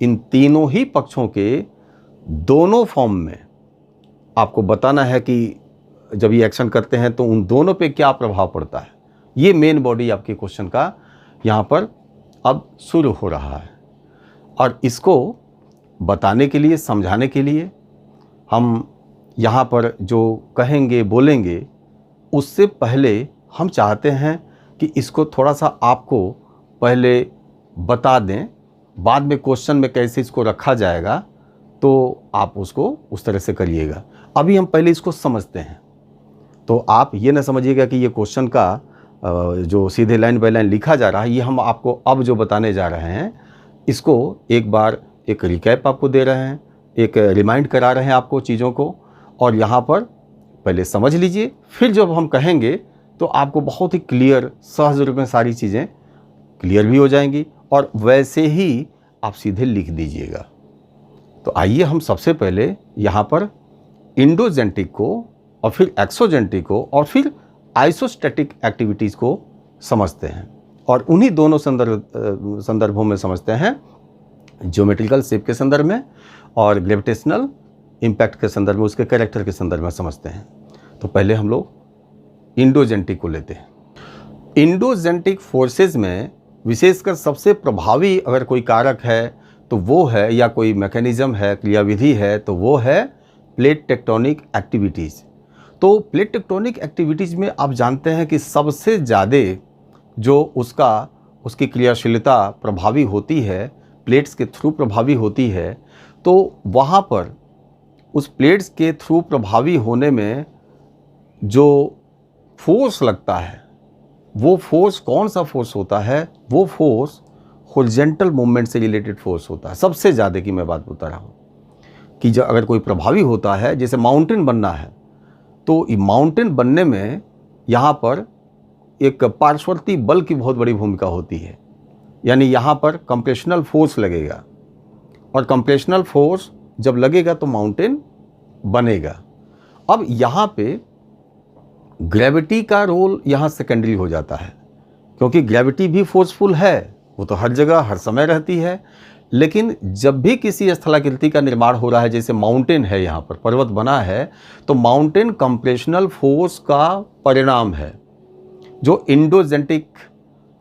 इन तीनों ही पक्षों के दोनों फॉर्म में आपको बताना है कि जब ये एक्शन करते हैं तो उन दोनों पे क्या प्रभाव पड़ता है। ये मेन बॉडी आपके क्वेश्चन का यहाँ पर अब शुरू हो रहा है। और इसको बताने के लिए, समझाने के लिए हम यहाँ पर जो कहेंगे बोलेंगे उससे पहले हम चाहते हैं कि इसको थोड़ा सा आपको पहले बता दें, बाद में क्वेश्चन में कैसे इसको रखा जाएगा तो आप उसको उस तरह से करिएगा। अभी हम पहले इसको समझते हैं। तो आप ये ना समझिएगा कि ये क्वेश्चन का जो सीधे लाइन बाय लाइन लिखा जा रहा है, ये हम आपको अब जो बताने जा रहे हैं इसको एक बार एक रिकैप आपको दे रहे हैं, एक रिमाइंड करा रहे हैं आपको चीज़ों को। और यहाँ पर पहले समझ लीजिए, फिर जब हम कहेंगे तो आपको बहुत ही क्लियर, सहज रूप में सारी चीज़ें क्लियर भी हो जाएंगी और वैसे ही आप सीधे लिख दीजिएगा। तो आइए हम सबसे पहले यहाँ पर इंडोजेंटिक को और फिर एक्सोजेंटिक को और फिर आइसोस्टैटिक एक्टिविटीज़ को समझते हैं और उन्हीं दोनों संदर्भों में समझते हैं, ज्योमेट्रिकल शेप के संदर्भ में और ग्रेविटेशनल इम्पैक्ट के संदर्भ में, उसके कैरेक्टर के संदर्भ में समझते हैं। तो पहले हम लोग इंडोजेंटिक को लेते हैं। इंडोजेंटिक फोर्सेस में विशेषकर सबसे प्रभावी अगर कोई कारक है तो वो है, या कोई मैकेनिज्म है, क्रियाविधि है, तो वो है प्लेट टेक्टोनिक एक्टिविटीज़। तो प्लेट टेक्टोनिक एक्टिविटीज़ में आप जानते हैं कि सबसे ज़्यादा जो उसकी क्रियाशीलता प्रभावी होती है, प्लेट्स के थ्रू प्रभावी होती है। तो वहाँ पर उस प्लेट्स के थ्रू प्रभावी होने में जो फोर्स लगता है, वो फोर्स कौन सा फोर्स होता है? वो फोर्स हॉरिजॉन्टल मूवमेंट से रिलेटेड फोर्स होता है। सबसे ज़्यादा की मैं बात बता रहा हूँ कि जब अगर कोई प्रभावी होता है, जैसे माउंटेन बनना है, तो माउंटेन बनने में यहाँ पर एक पार्श्ववर्ती बल की बहुत बड़ी भूमिका होती है। यानी यहाँ पर कंप्रेशनल फोर्स लगेगा और कंप्रेशनल फोर्स जब लगेगा तो माउंटेन बनेगा। अब यहाँ पे ग्रेविटी का रोल यहाँ सेकेंडरी हो जाता है, क्योंकि ग्रेविटी भी फोर्सफुल है, वो तो हर जगह हर समय रहती है। लेकिन जब भी किसी स्थलाकृति का निर्माण हो रहा है, जैसे माउंटेन है, यहाँ पर पर्वत बना है, तो माउंटेन कंप्रेशनल फोर्स का परिणाम है, जो इंडोजेंटिक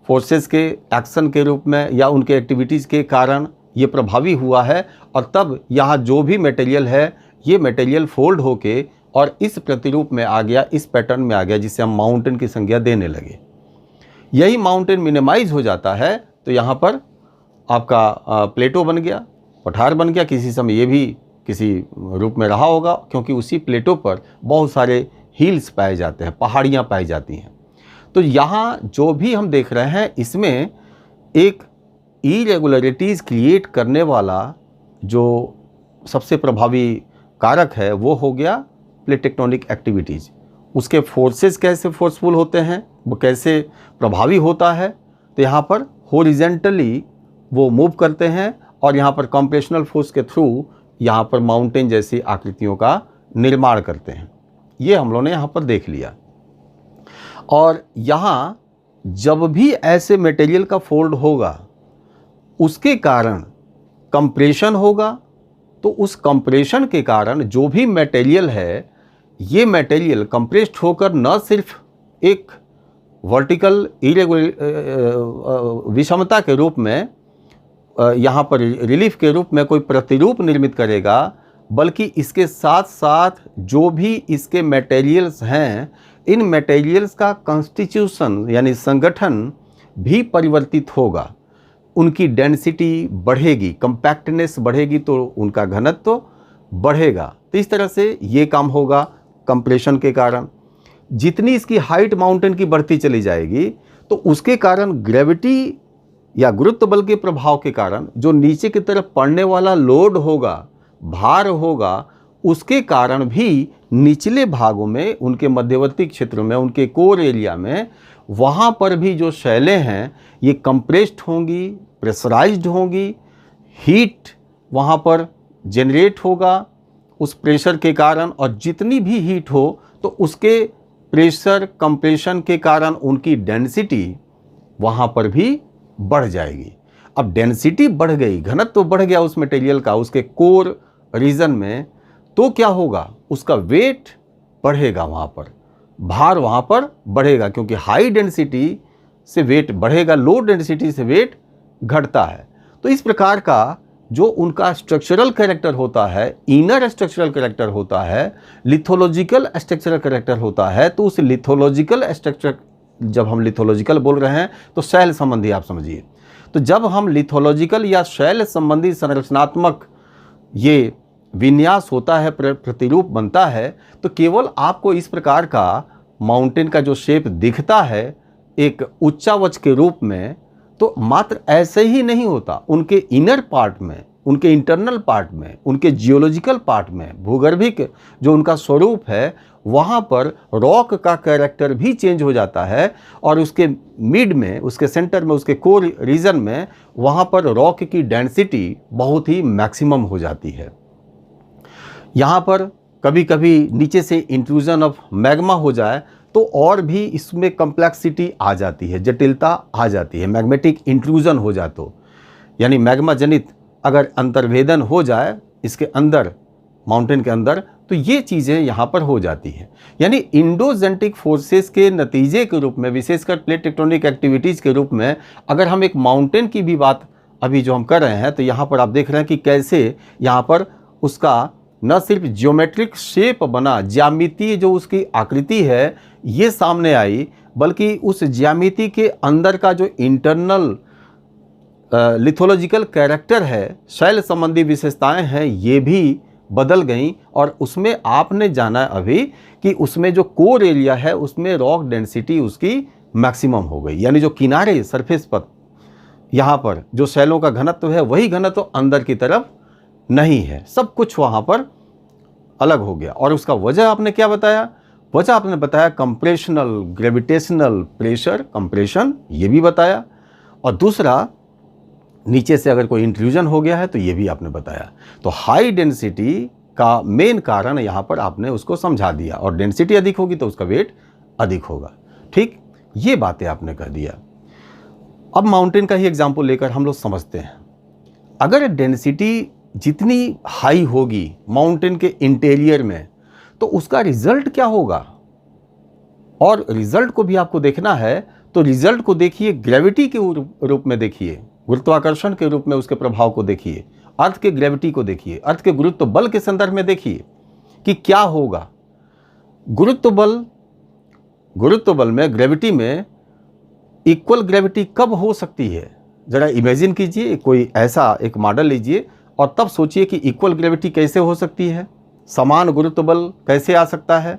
फोर्सेस के एक्शन के रूप में या उनके एक्टिविटीज़ के कारण ये प्रभावी हुआ है। और तब यहाँ जो भी मटेरियल है, ये मटेरियल फोल्ड होके और इस प्रतिरूप में आ गया, इस पैटर्न में आ गया, जिसे हम माउंटेन की संज्ञा देने लगे। यही माउंटेन मिनिमाइज हो जाता है तो यहाँ पर आपका प्लेटो बन गया, पठार बन गया। किसी समय ये भी किसी रूप में रहा होगा, क्योंकि उसी प्लेटो पर बहुत सारे हिल्स पाए जाते हैं, पहाड़ियाँ पाई जाती हैं। तो यहाँ जो भी हम देख रहे हैं, इसमें एक इरेगुलरिटीज़ क्रिएट करने वाला जो सबसे प्रभावी कारक है वो हो गया प्लेट टेक्टोनिक एक्टिविटीज़। उसके फोर्सेस कैसे फोर्सफुल होते हैं, वो कैसे प्रभावी होता है, तो यहाँ पर हॉरिजॉन्टली वो मूव करते हैं और यहाँ पर कंप्रेशनल फोर्स के थ्रू यहाँ पर माउंटेन जैसी आकृतियों का निर्माण करते हैं। ये हम लोगों ने यहाँ पर देख लिया। और यहाँ जब भी ऐसे मटेरियल का फोल्ड होगा, उसके कारण कंप्रेशन होगा। तो उस कंप्रेशन के कारण जो भी मटेरियल है, ये मटेरियल कंप्रेस्ड होकर न सिर्फ एक वर्टिकल विषमता के रूप में, यहाँ पर रिलीफ के रूप में कोई प्रतिरूप निर्मित करेगा, बल्कि इसके साथ साथ जो भी इसके मटेरियल्स हैं, इन मटेरियल्स का कॉन्स्टिट्यूशन यानी संगठन भी परिवर्तित होगा। उनकी डेंसिटी बढ़ेगी, कंपैक्टनेस बढ़ेगी, तो उनका घनत्व बढ़ेगा। तो इस तरह से ये काम होगा कंप्रेशन के कारण। जितनी इसकी हाइट माउंटेन की बढ़ती चली जाएगी, तो उसके कारण ग्रेविटी या गुरुत्व बल के प्रभाव के कारण जो नीचे की तरफ पड़ने वाला लोड होगा, भार होगा, उसके कारण भी निचले भागों में, उनके मध्यवर्ती क्षेत्रों में, उनके कोर एरिया में, वहाँ पर भी जो शैलें हैं ये कंप्रेस्ड होंगी, प्रेशराइज्ड होंगी, हीट वहाँ पर जनरेट होगा उस प्रेशर के कारण, और जितनी भी हीट हो तो उसके प्रेशर कंप्रेशन के कारण उनकी डेंसिटी वहाँ पर भी बढ़ जाएगी। अब डेंसिटी बढ़ गई, घनत्व तो बढ़ गया उस मटेरियल का उसके कोर रीजन में, तो क्या होगा, उसका वेट बढ़ेगा, वहाँ पर भार वहाँ पर बढ़ेगा, क्योंकि हाई डेंसिटी से वेट बढ़ेगा, लो डेंसिटी से वेट घटता है। तो इस प्रकार का जो उनका स्ट्रक्चरल कैरेक्टर होता है, इनर स्ट्रक्चरल कैरेक्टर होता है, लिथोलॉजिकल स्ट्रक्चरल कैरेक्टर होता है, तो उस लिथोलॉजिकल स्ट्रक्चर, जब हम लिथोलॉजिकल बोल रहे हैं तो शैल संबंधी आप समझिए, तो जब हम लिथोलॉजिकल या शैल संबंधी संरचनात्मक ये विन्यास होता है, प्रतिरूप बनता है, तो केवल आपको इस प्रकार का माउंटेन का जो शेप दिखता है एक उच्चावच के रूप में, तो मात्र ऐसे ही नहीं होता, उनके इनर पार्ट में, उनके इंटरनल पार्ट में, उनके जियोलॉजिकल पार्ट में, भूगर्भिक जो उनका स्वरूप है, वहाँ पर रॉक का कैरेक्टर भी चेंज हो जाता है, और उसके मिड में, उसके सेंटर में, उसके कोर रीजन में, वहाँ पर रॉक की डेंसिटी बहुत ही मैक्सिमम हो जाती है। यहाँ पर कभी कभी नीचे से इंट्रूजन ऑफ मैग्मा हो जाए तो और भी इसमें कॉम्प्लेक्सिटी आ जाती है, जटिलता आ जाती है, मैग्मेटिक इंट्रूजन हो जाए तो, यानी मैग्मा जनित अगर अंतर्वेदन हो जाए इसके अंदर, माउंटेन के अंदर, तो ये चीज़ें यहाँ पर हो जाती हैं। यानी इंडोजेंटिक फोर्सेस के नतीजे के रूप में, विशेषकर प्लेट टेक्टोनिक एक्टिविटीज़ के रूप में, अगर हम एक माउंटेन की भी बात अभी जो हम कर रहे हैं, तो यहाँ पर आप देख रहे हैं कि कैसे यहाँ पर उसका न सिर्फ ज्योमेट्रिक शेप बना, ज्यामितीय जो उसकी आकृति है ये सामने आई, बल्कि उस ज्यामिति के अंदर का जो इंटरनल लिथोलॉजिकल कैरेक्टर है, शैल संबंधी विशेषताएं हैं, ये भी बदल गईं। और उसमें आपने जाना अभी कि उसमें जो कोर एरिया है उसमें रॉक डेंसिटी उसकी मैक्सिमम हो गई, यानी जो किनारे सरफेस पर यहाँ पर जो शैलों का घनत्व है वही घनत्व अंदर की तरफ नहीं है, सब कुछ वहाँ पर अलग हो गया। और उसका वजह आपने क्या बताया, वजह आपने बताया कंप्रेशनल ग्रेविटेशनल प्रेशर कंप्रेशन, ये भी बताया, और दूसरा नीचे से अगर कोई इंट्रूजन हो गया है तो ये भी आपने बताया। तो हाई डेंसिटी का मेन कारण यहाँ पर आपने उसको समझा दिया, और डेंसिटी अधिक होगी तो उसका वेट अधिक होगा। ठीक, ये बातें आपने कह दिया। अब माउंटेन का ही एग्जाम्पल लेकर हम लोग समझते हैं, अगर डेंसिटी जितनी हाई होगी माउंटेन के इंटीरियर में तो उसका रिजल्ट क्या होगा, और रिजल्ट को भी आपको देखना है, तो रिजल्ट को देखिए ग्रेविटी के रूप में देखिए, गुरुत्वाकर्षण के रूप में उसके प्रभाव को देखिए, अर्थ के ग्रेविटी को देखिए, अर्थ के गुरुत्व बल के संदर्भ में देखिए कि क्या होगा। गुरुत्व बल में, ग्रेविटी में इक्वल ग्रेविटी कब हो सकती है, जरा इमेजिन कीजिए, कोई ऐसा एक मॉडल लीजिए और तब सोचिए कि इक्वल ग्रेविटी कैसे हो सकती है, समान गुरुत्व बल कैसे आ सकता है।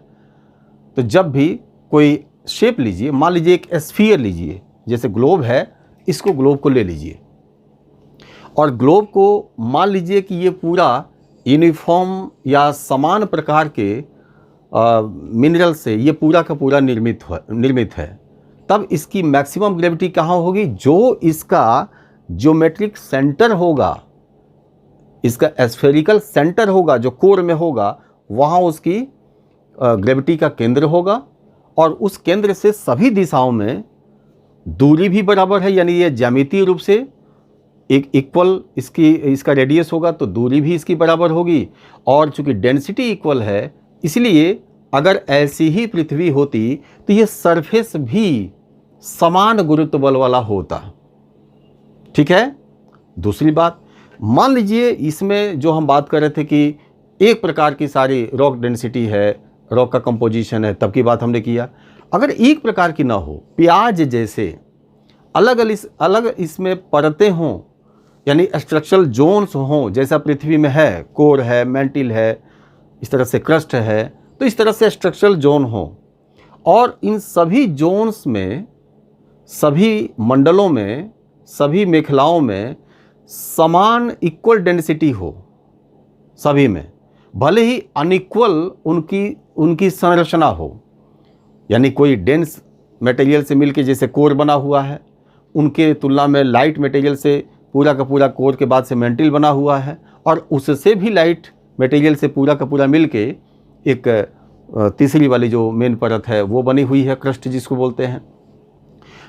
तो जब भी कोई शेप लीजिए, मान लीजिए एक स्फीयर लीजिए, जैसे ग्लोब है, इसको ग्लोब को ले लीजिए, और ग्लोब को मान लीजिए कि ये पूरा यूनिफॉर्म या समान प्रकार के मिनरल से ये पूरा का पूरा निर्मित है, तब इसकी मैक्सिमम ग्रेविटी कहाँ होगी, जो इसका ज्योमेट्रिक सेंटर होगा, इसका एस्फेरिकल सेंटर होगा, जो कोर में होगा, वहाँ उसकी ग्रेविटी का केंद्र होगा, और उस केंद्र से सभी दिशाओं में दूरी भी बराबर है, यानी ये ज्यामितीय रूप से एक इक्वल इसका रेडियस होगा तो दूरी भी इसकी बराबर होगी। और चूंकि डेंसिटी इक्वल है, इसलिए अगर ऐसी ही पृथ्वी होती तो ये सरफेस भी समान गुरुत्व बल वाला होता। ठीक है। दूसरी बात, मान लीजिए इसमें जो हम बात कर रहे थे कि एक प्रकार की सारी रॉक डेंसिटी है, रॉक का कंपोजिशन है, तब की बात हमने किया। अगर एक प्रकार की ना हो, प्याज जैसे अलग इसमें परतें हों, यानी स्ट्रक्चरल जोन्स हों, जैसा पृथ्वी में है, कोर है, मैंटिल है, इस तरह से क्रस्ट है, तो इस तरह से स्ट्रक्चरल जोन हो, और इन सभी जोन्स में, सभी मंडलों में, सभी मेखलाओं में समान इक्वल डेंसिटी हो, सभी में, भले ही अनइक्वल उनकी संरचना हो, यानी कोई डेंस मटेरियल से मिलके जैसे कोर बना हुआ है, उनके तुलना में लाइट मटेरियल से पूरा का पूरा कोर के बाद से मेंटिल बना हुआ है, और उससे भी लाइट मटेरियल से पूरा का पूरा मिलके एक तीसरी वाली जो मेन परत है वो बनी हुई है, क्रस्ट जिसको बोलते हैं।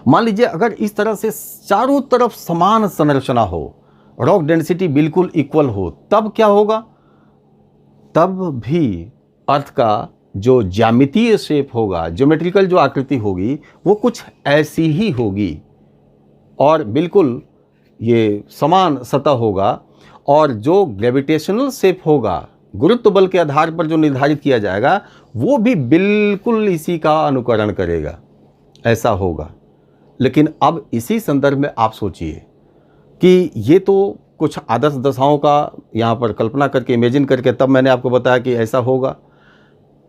मान लीजिए अगर इस तरह से चारों तरफ समान संरचना हो, रॉक डेंसिटी बिल्कुल इक्वल हो, तब क्या होगा? तब भी अर्थ का जो ज्यामितीय शेप होगा, ज्योमेट्रिकल जो आकृति होगी, वो कुछ ऐसी ही होगी और बिल्कुल ये समान सतह होगा। और जो ग्रेविटेशनल शेप होगा, गुरुत्व बल के आधार पर जो निर्धारित किया जाएगा, वो भी बिल्कुल इसी का अनुकरण करेगा, ऐसा होगा। लेकिन अब इसी संदर्भ में आप सोचिए कि ये तो कुछ आदर्श दशाओं का यहाँ पर कल्पना करके, इमेजिन करके, तब मैंने आपको बताया कि ऐसा होगा।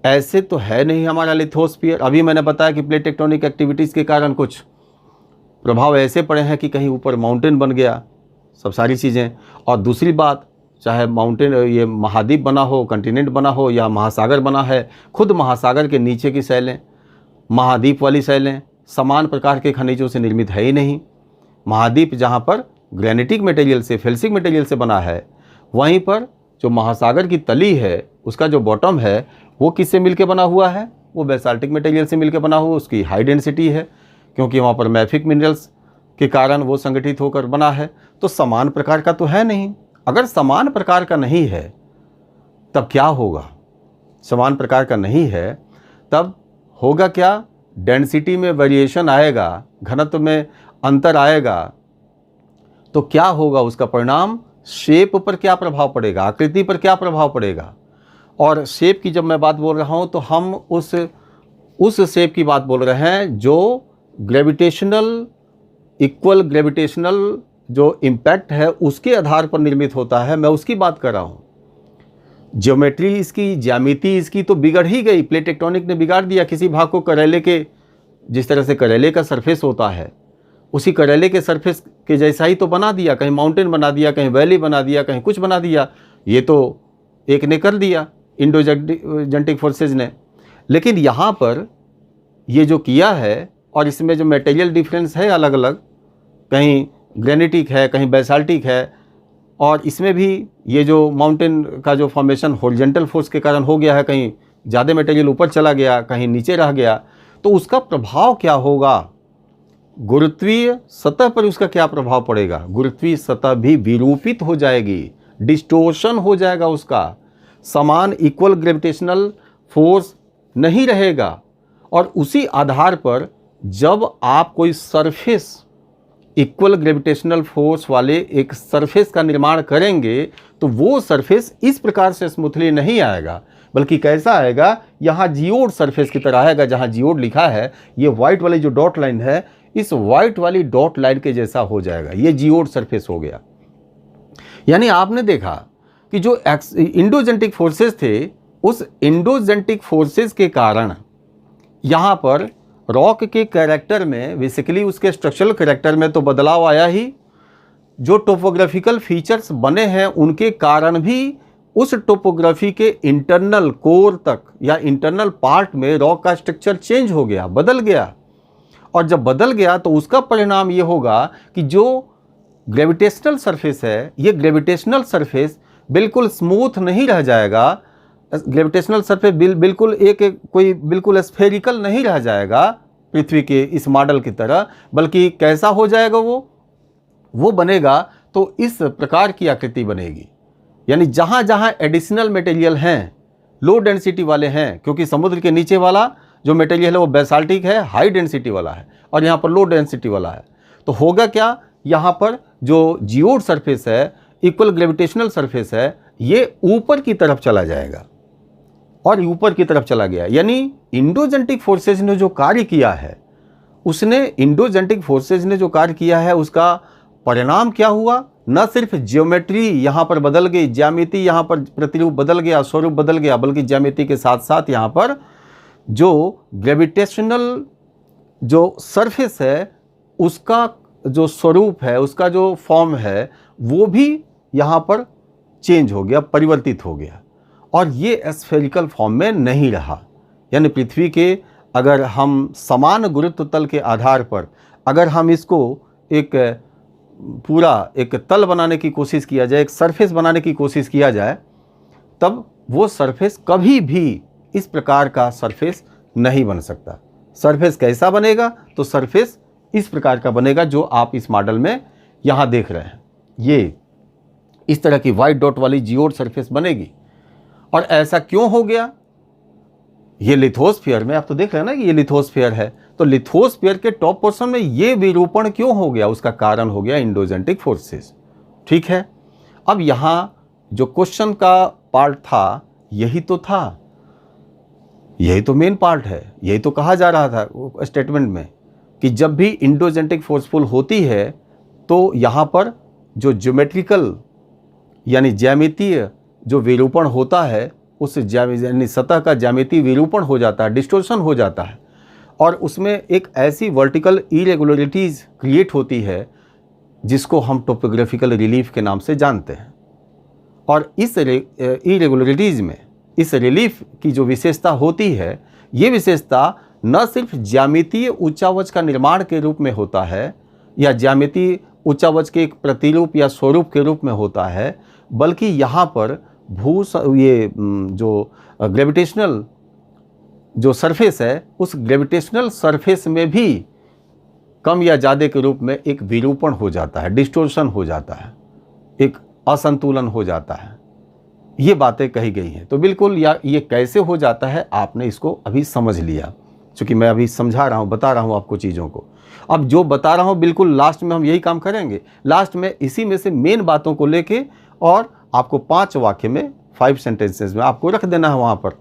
ऐसे तो है नहीं हमारा लिथोस्फीयर। अभी मैंने बताया कि प्लेट टेक्टोनिक एक्टिविटीज़ के कारण कुछ प्रभाव ऐसे पड़े हैं कि कहीं ऊपर माउंटेन बन गया, सब सारी चीज़ें। और दूसरी बात, चाहे माउंटेन ये महाद्वीप बना हो, कंटिनेंट बना हो, या महासागर बना है, खुद महासागर के नीचे की शैलें, महाद्वीप वाली शैलें समान प्रकार के खनिजों से निर्मित है ही नहीं। महाद्वीप जहाँ पर ग्रेनिटिक मटेरियल से, फेल्सिक मटेरियल से बना है, वहीं पर जो महासागर की तली है, उसका जो बॉटम है, वो किससे मिलके बना हुआ है? वो बेसाल्टिक मटेरियल से मिलके बना हुआ। उसकी हाई डेंसिटी है, क्योंकि वहाँ पर मैफिक मिनरल्स के कारण वो संगठित होकर बना है। तो समान प्रकार का तो है नहीं। अगर समान प्रकार का नहीं है तब क्या होगा? समान प्रकार का नहीं है तब होगा क्या? डेंसिटी में वेरिएशन आएगा, घनत्व में अंतर आएगा। तो क्या होगा उसका परिणाम? शेप पर क्या प्रभाव पड़ेगा, आकृति पर क्या प्रभाव पड़ेगा? और शेप की जब मैं बात बोल रहा हूँ तो हम उस शेप की बात बोल रहे हैं जो ग्रेविटेशनल, इक्वल ग्रेविटेशनल जो इम्पैक्ट है उसके आधार पर निर्मित होता है, मैं उसकी बात कर रहा हूँ। ज्योमेट्री इसकी, ज्यामिति इसकी तो बिगड़ ही गई। प्लेट टेक्टोनिक ने बिगाड़ दिया किसी भाग को। करेले के, जिस तरह से करेले का सरफेस होता है, उसी करेले के सरफेस के जैसा ही तो बना दिया। कहीं माउंटेन बना दिया, कहीं वैली बना दिया, कहीं कुछ बना दिया। ये तो एक ने कर दिया, इंडोजेंटिक फोर्सेज ने। लेकिन यहाँ पर ये जो किया है, और इसमें जो मटेरियल डिफरेंस है अलग अलग, कहीं ग्रेनिटिक है, कहीं बेसाल्टिक है, और इसमें भी ये जो माउंटेन का जो फॉर्मेशन हॉरिजॉन्टल फोर्स के कारण हो गया है, कहीं ज़्यादा मटेरियल ऊपर चला गया, कहीं नीचे रह गया, तो उसका प्रभाव क्या होगा? गुरुत्वीय सतह पर उसका क्या प्रभाव पड़ेगा? गुरुत्वीय सतह भी विरूपित हो जाएगी, डिस्टोर्शन हो जाएगा उसका। समान इक्वल ग्रेविटेशनल फोर्स नहीं रहेगा। और उसी आधार पर जब आप कोई सरफेस, इक्वल ग्रेविटेशनल फोर्स वाले एक सरफेस का निर्माण करेंगे, तो वो सरफेस इस प्रकार से स्मूथली नहीं आएगा, बल्कि कैसा आएगा? यहाँ जियोड सरफेस की तरह आएगा। जहाँ जियोड लिखा है, ये व्हाइट वाली जो डॉट लाइन है, इस व्हाइट वाली डॉट लाइन के जैसा हो जाएगा। ये जियोड सरफेस हो गया। यानी आपने देखा कि जो इंडोजेंटिक फोर्सेस थे, उस इंडोजेंटिक फोर्सेस के कारण यहाँ पर रॉक के कैरेक्टर में, बेसिकली उसके स्ट्रक्चरल कैरेक्टर में तो बदलाव आया ही। जो टोपोग्राफिकल फीचर्स बने हैं उनके कारण भी उस टोपोग्राफी के इंटरनल कोर तक या इंटरनल पार्ट में रॉक का स्ट्रक्चर चेंज हो गया, बदल गया। और जब बदल गया तो उसका परिणाम ये होगा कि जो ग्रेविटेशनल सरफेस है, ये ग्रेविटेशनल सरफेस बिल्कुल स्मूथ नहीं रह जाएगा। ग्रेविटेशनल सरफेस बिल्कुल कोई बिल्कुल स्फेरिकल नहीं रह जाएगा पृथ्वी के इस मॉडल की तरह, बल्कि कैसा हो जाएगा? वो बनेगा तो इस प्रकार की आकृति बनेगी। यानी जहाँ जहाँ एडिशनल मटेरियल हैं, लो डेंसिटी वाले हैं, क्योंकि समुद्र के नीचे वाला जो मटेरियल है वो बेसाल्टिक है, हाई डेंसिटी वाला है, और यहाँ पर लो डेंसिटी वाला है। तो होगा क्या? यहाँ पर जो जियोड सरफेस है, इक्वल ग्रेविटेशनल सरफेस है, ये ऊपर की तरफ चला जाएगा और ऊपर की तरफ चला गया। यानी इंडोजेंटिक फोर्सेज ने जो कार्य किया है, उसका परिणाम क्या हुआ? न सिर्फ ज्योमेट्री यहाँ पर बदल गई, ज्यामिति यहाँ पर प्रतिरूप बदल गया, स्वरूप बदल गया, बल्कि ज्यामिति के साथ साथ यहाँ पर जो ग्रेविटेशनल जो सरफेस है, उसका जो स्वरूप है, उसका जो फॉर्म है, वो भी यहाँ पर चेंज हो गया, परिवर्तित हो गया, और ये स्फेरिकल फॉर्म में नहीं रहा। यानी पृथ्वी के अगर हम समान गुरुत्व तल के आधार पर अगर हम इसको एक पूरा एक तल बनाने की कोशिश किया जाए, एक सरफेस बनाने की कोशिश किया जाए, तब वो सरफेस कभी भी इस प्रकार का सरफेस नहीं बन सकता। सरफेस कैसा बनेगा? तो सरफेस इस प्रकार का बनेगा जो आप इस मॉडल में यहाँ देख रहे हैं। ये इस तरह की वाइट डॉट वाली जियोड सरफेस बनेगी। और ऐसा क्यों हो गया? ये लिथोस्फीयर में आप तो देख रहे हैं ना कि ये लिथोस्फीयर है, तो लिथोस्फीयर के टॉप पोर्शन में ये विरूपण क्यों हो गया? उसका कारण हो गया इंडोजेंटिक फोर्सेस। ठीक है, अब यहाँ जो क्वेश्चन का पार्ट था यही तो था, यही तो मेन पार्ट है, यही तो कहा जा रहा था स्टेटमेंट में कि जब भी इंडोजेंटिक फोर्सफुल होती है तो यहाँ पर जो ज्योमेट्रिकल यानी ज्यामितीय जो विरूपण होता है, उस यानी सतह का ज्यामितीय विरूपण हो जाता है, डिस्टोर्शन हो जाता है, और उसमें एक ऐसी वर्टिकल इरेगुलरिटीज़ क्रिएट होती है जिसको हम टोपोग्राफिकल रिलीफ के नाम से जानते हैं। और इस इरेगुलरिटीज़ में इस रिलीफ की जो विशेषता होती है, ये विशेषता न सिर्फ ज्यामितीय उच्चावच का निर्माण के रूप में होता है या ज्यामितीय उच्चावच के एक प्रतिरूप या स्वरूप के रूप में होता है, बल्कि यहाँ पर ये जो ग्रेविटेशनल जो सरफेस है, उस ग्रेविटेशनल सरफेस में भी कम या ज़्यादा के रूप में एक विरूपण हो जाता है, डिस्टोर्शन हो जाता है, एक असंतुलन हो जाता है। ये बातें कही गई हैं। तो बिल्कुल ये कैसे हो जाता है आपने इसको अभी समझ लिया, क्योंकि मैं अभी समझा रहा हूँ, बता रहा हूँ आपको चीज़ों को। अब जो बता रहा हूँ बिल्कुल लास्ट में हम यही काम करेंगे। लास्ट में इसी में से मेन बातों को लेके और आपको 5 वाक्य में 5 सेंटेंसेस में आपको रख देना है। वहाँ पर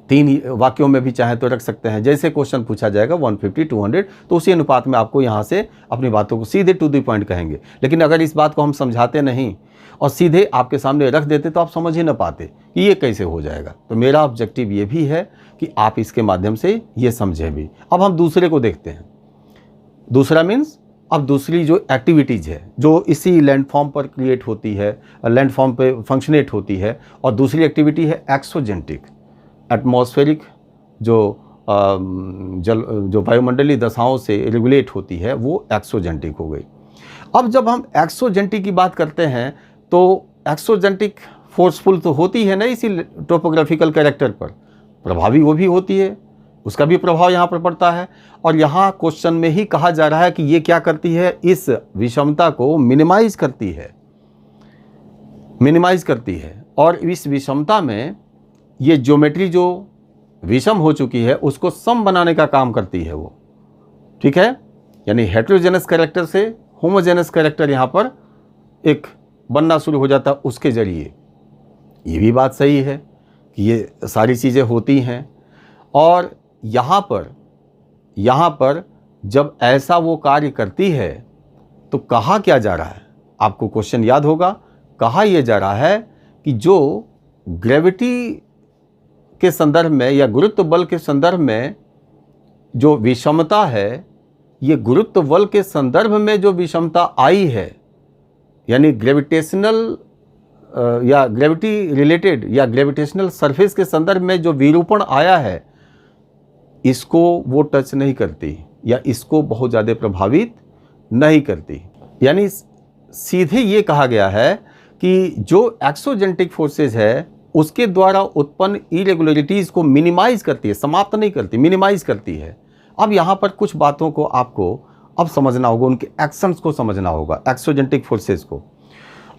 3 वाक्यों में भी चाहे तो रख सकते हैं। जैसे क्वेश्चन पूछा जाएगा 150 200, तो उसी अनुपात में आपको यहाँ से अपनी बातों को सीधे टू द पॉइंट कहेंगे। लेकिन अगर इस बात को हम समझाते नहीं और सीधे आपके सामने रख देते तो आप समझ ही ना पाते कि ये कैसे हो जाएगा। तो मेरा ऑब्जेक्टिव ये भी है कि आप इसके माध्यम से ये समझें भी। अब हम दूसरे को देखते हैं। दूसरा मीन्स अब दूसरी जो एक्टिविटीज़ है जो इसी लैंडफॉर्म पर क्रिएट होती है, लैंडफॉर्म पे फंक्शनेट होती है, और दूसरी एक्टिविटी है एक्सोजेंटिक, एटमॉस्फेरिक जो जो वायुमंडलीय दशाओं से रेगुलेट होती है, वो एक्सोजेंटिक हो गई। अब जब हम एक्सोजेंटिक की बात करते हैं तो एक्सोजेंटिक फोर्सफुल तो होती है ना इसी टोपोग्राफिकल कैरेक्टर पर, प्रभावी वो भी होती है, उसका भी प्रभाव यहाँ पर पड़ता है। और यहाँ क्वेश्चन में ही कहा जा रहा है कि ये क्या करती है, इस विषमता को मिनिमाइज करती है। और इस विषमता में ये ज्योमेट्री जो विषम हो चुकी है उसको सम बनाने का काम करती है वो। ठीक है, यानी हेट्रोजेनस कैरेक्टर से होमोजेनस कैरेक्टर यहाँ पर एक बनना शुरू हो जाता है उसके ज़रिए। ये भी बात सही है कि ये सारी चीज़ें होती हैं। और यहाँ पर जब ऐसा वो कार्य करती है तो कहा क्या जा रहा है, आपको क्वेश्चन याद होगा। कहा यह जा रहा है कि जो ग्रेविटी के संदर्भ में या गुरुत्व बल के संदर्भ में जो विषमता है, ये गुरुत्व बल के संदर्भ में जो विषमता आई है, यानी ग्रेविटेशनल या ग्रेविटी रिलेटेड या ग्रेविटेशनल सरफेस के संदर्भ में जो विरूपण आया है, इसको वो टच नहीं करती या इसको बहुत ज़्यादा प्रभावित नहीं करती। यानी सीधे ये कहा गया है कि जो एक्सोजेंटिक फोर्सेस है उसके द्वारा उत्पन्न इरेगुलरिटीज़ को मिनिमाइज करती है, समाप्त नहीं करती, मिनिमाइज करती है। अब यहाँ पर कुछ बातों को आपको अब समझना होगा, उनके एक्शंस को समझना होगा, एक्सोजेंटिक फोर्सेस को,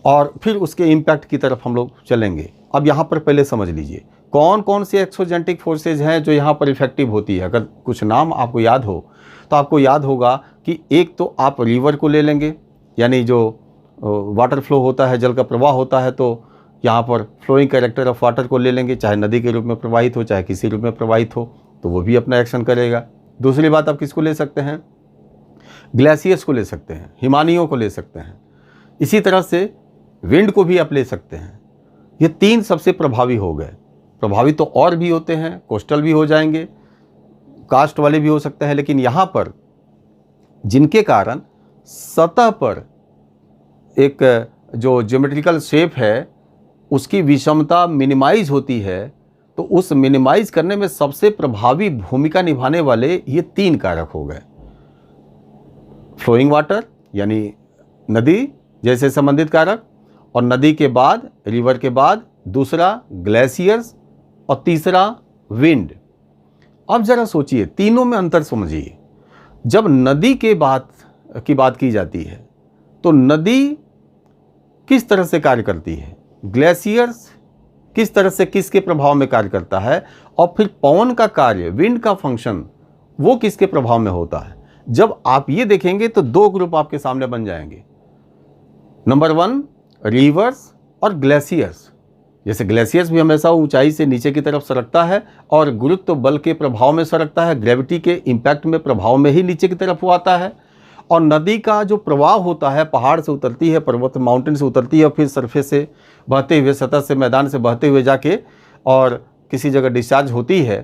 और फिर उसके इम्पैक्ट की तरफ हम लोग चलेंगे। अब यहाँ पर पहले समझ लीजिए कौन कौन से एक्सोजेंटिक फोर्सेज हैं जो यहाँ पर इफेक्टिव होती है। अगर कुछ नाम आपको याद हो तो आपको याद होगा कि एक तो आप रिवर को ले लेंगे, यानी जो वाटर फ्लो होता है, जल का प्रवाह होता है, तो यहाँ पर फ्लोइंग कैरेक्टर ऑफ वाटर को ले लेंगे, चाहे नदी के रूप में प्रवाहित हो चाहे किसी रूप में प्रवाहित हो, तो वो भी अपना एक्शन करेगा। दूसरी बात आप किसको ले सकते हैं, ग्लेशियर्स को ले सकते हैं, हिमानियों को ले सकते हैं। इसी तरह से विंड को भी आप ले सकते हैं। ये 3 सबसे प्रभावी हो गए। प्रभावी तो और भी होते हैं, कोस्टल भी हो जाएंगे, कास्ट वाले भी हो सकते हैं, लेकिन यहाँ पर जिनके कारण सतह पर एक जो ज्योमेट्रिकल शेप है उसकी विषमता मिनिमाइज होती है, तो उस मिनिमाइज करने में सबसे प्रभावी भूमिका निभाने वाले ये 3 कारक हो गए। फ्लोइंग वाटर यानी नदी जैसे संबंधित कारक, और नदी के बाद, रिवर के बाद दूसरा ग्लेशियर्स और तीसरा विंड। अब जरा सोचिए, तीनों में अंतर समझिए। जब नदी के बात की जाती है तो नदी किस तरह से कार्य करती है, ग्लेशियर्स किस तरह से किसके प्रभाव में कार्य करता है, और फिर पवन का कार्य, विंड का फंक्शन, वो किसके प्रभाव में होता है। जब आप ये देखेंगे तो दो ग्रुप आपके सामने बन जाएंगे। नंबर 1 रिवर्स और ग्लेशियर्स। जैसे ग्लेशियर्स भी हमेशा ऊंचाई से नीचे की तरफ सरकता है और गुरुत्व बल के प्रभाव में सरकता है, ग्रेविटी के इम्पैक्ट में प्रभाव में ही नीचे की तरफ वो आता है। और नदी का जो प्रवाह होता है, पहाड़ से उतरती है, पर्वत माउंटेन से उतरती है, और फिर सरफेस से बहते हुए, सतह से, मैदान से बहते हुए जाके और किसी जगह डिस्चार्ज होती है।